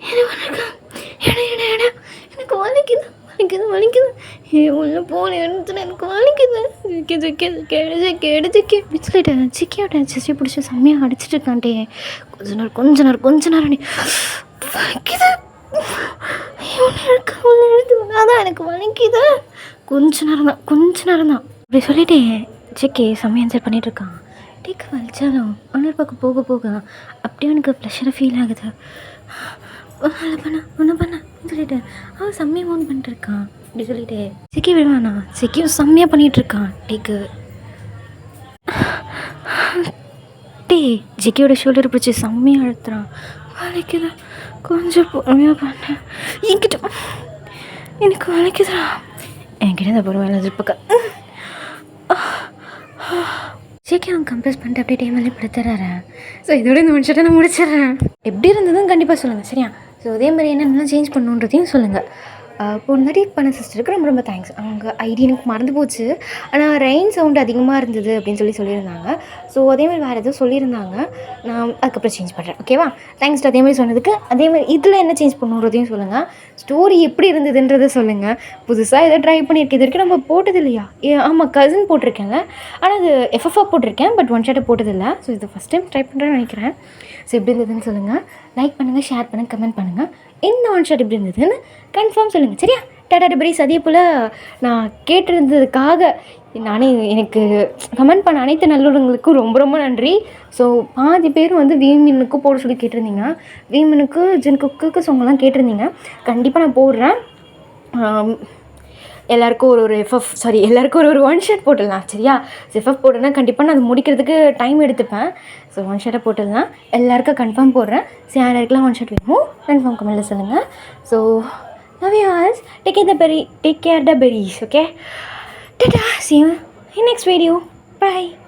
எனக்கு வலிக்குது, எனக்கு வலிக்குது வலிக்குது வலிக்குது உள்ளே போன இடத்துல எனக்கு வலிக்குது எடுத்துக்கே அப்படின்னு சொல்லிட்டு சிக்கியோட சிச்சி பிடிச்சி செம்மையாக அடிச்சிட்டு இருக்கான்ட்டே கொஞ்ச நேரம் நீ வலிக்குது அதான் எனக்கு வலிக்குது கொஞ்ச நேரம் தான் அப்படி சொல்லிட்டு சிக்கி செம்மையாக என்ஜாய் பண்ணிட்டு இருக்கான். டேக்கு வலிச்சாலும் இன்னொரு பக்கம் போக போக அப்படியே எனக்கு ப்ரெஷராக ஃபீல் ஆகுது. ஒன்று பண்ண சொல்லிட்டு அவன் செம்மையாக ஃபோன் பண்ணிட்டு இருக்கான். அப்படி சொல்லிட்டு சிக்கி விடுவானா சிக்கியும் செம்மையாக பண்ணிகிட்ருக்கான். டே ஜிக்கியோட ஷோல்டர் பிடிச்சி செம்மையாக அழுத்துறான். வலிக்குது கொஞ்சம் பொறுமையாக பண்ண என்கிட்ட எனக்கு வலிக்குதுடா என்கிட்ட இந்த பொறுமையாக எதிர்ப்புக்க சீக்கிரம் அவன் கம்ப்ரஸ் பண்ணிட்டு அப்படியே டைம் வந்து படுத்துறாரு. ஸோ இதோட இந்த மனுஷத்தை நான் முடிச்சிடுறேன். எப்படி இருந்ததுன்னு கண்டிப்பாக சொல்லுங்கள் சரியா? ஸோ அதே மாதிரி என்னென்னலாம் சேஞ்ச் பண்ணுன்றதையும் சொல்லுங்கள். போனதாட்டி பண்ண சிஸ்டருக்கு ரொம்ப ரொம்ப தேங்க்ஸ். அவங்க ஐடி எனக்கு மறந்து போச்சு. ஆனால் ரெயின் சவுண்டு அதிகமாக இருந்தது அப்படின்னு சொல்லியிருந்தாங்க. ஸோ அதேமாதிரி வேறு எதுவும் சொல்லியிருந்தாங்க. நான் அதுக்கப்புறம் சேஞ்ச் பண்ணுறேன். ஓகேவா? தேங்க்ஸ் அதேமாதிரி சொன்னதுக்கு. அதேமாதிரி இதில் என்ன சேஞ்ச் பண்ணுறதையும் சொல்லுங்கள். ஸ்டோரி எப்படி இருந்ததுன்றதை சொல்லுங்கள். புதுசாக எதாவது ட்ரை பண்ணியிருக்கேன். இது வரைக்கும் நம்ம போட்டது இல்லையா? ஆமாம் கசின் போட்டிருக்கேங்க. ஆனால் அது எஃப்எஃப்ஆ போட்டிருக்கேன். பட் ஒன் ஷாட்டை போட்டதில்லை. ஸோ இது ஃபஸ்ட் டைம் ட்ரை பண்ணுறேன்னு நினைக்கிறேன். ஸோ எப்படி இருந்ததுன்னு சொல்லுங்கள். லைக் பண்ணுங்கள், ஷேர் பண்ணுங்கள், கமெண்ட் பண்ணுங்கள். இந்த ஒன் ஷாட் எப்படி இருந்ததுன்னு கன்ஃபார்ம் சொல்லுங்கள் சரியா? டாடா டபரிஸ். அதே போல் நான் கேட்டிருந்ததுக்காக எனக்கு கமெண்ட் பண்ண அனைத்து நல்லுறங்களுக்கும் ரொம்ப ரொம்ப நன்றி. ஸோ பாதி பேர் வந்து வீமினுக்கு போட சொல்லி கேட்டிருந்தீங்க. வீமினுக்கு ஜென்குக்கு சொங்கெல்லாம் கேட்டிருந்தீங்க. கண்டிப்பாக நான் போடுறேன். எல்லாருக்கும் எல்லாருக்கும் ஒரு ஒன் ஷாட் போட்டுடலாம் சரியா? எஃப்எஃப் போட்டேன்னா கண்டிப்பாக நான் அது முடிக்கிறதுக்கு டைம் எடுத்துப்பேன். ஸோ ஒன் ஷாட்டை போட்டுடலாம். எல்லாருக்கும் கன்ஃபார்ம் போடுறேன். ஸோ யாருக்கெல்லாம் ஒன் ஷாட் வேணுமோ கன்ஃபார்ம் கமெண்ட்டில் சொல்லுங்கள். So love you all. Take care the berries, okay? Ta-da. See you in next video. Bye.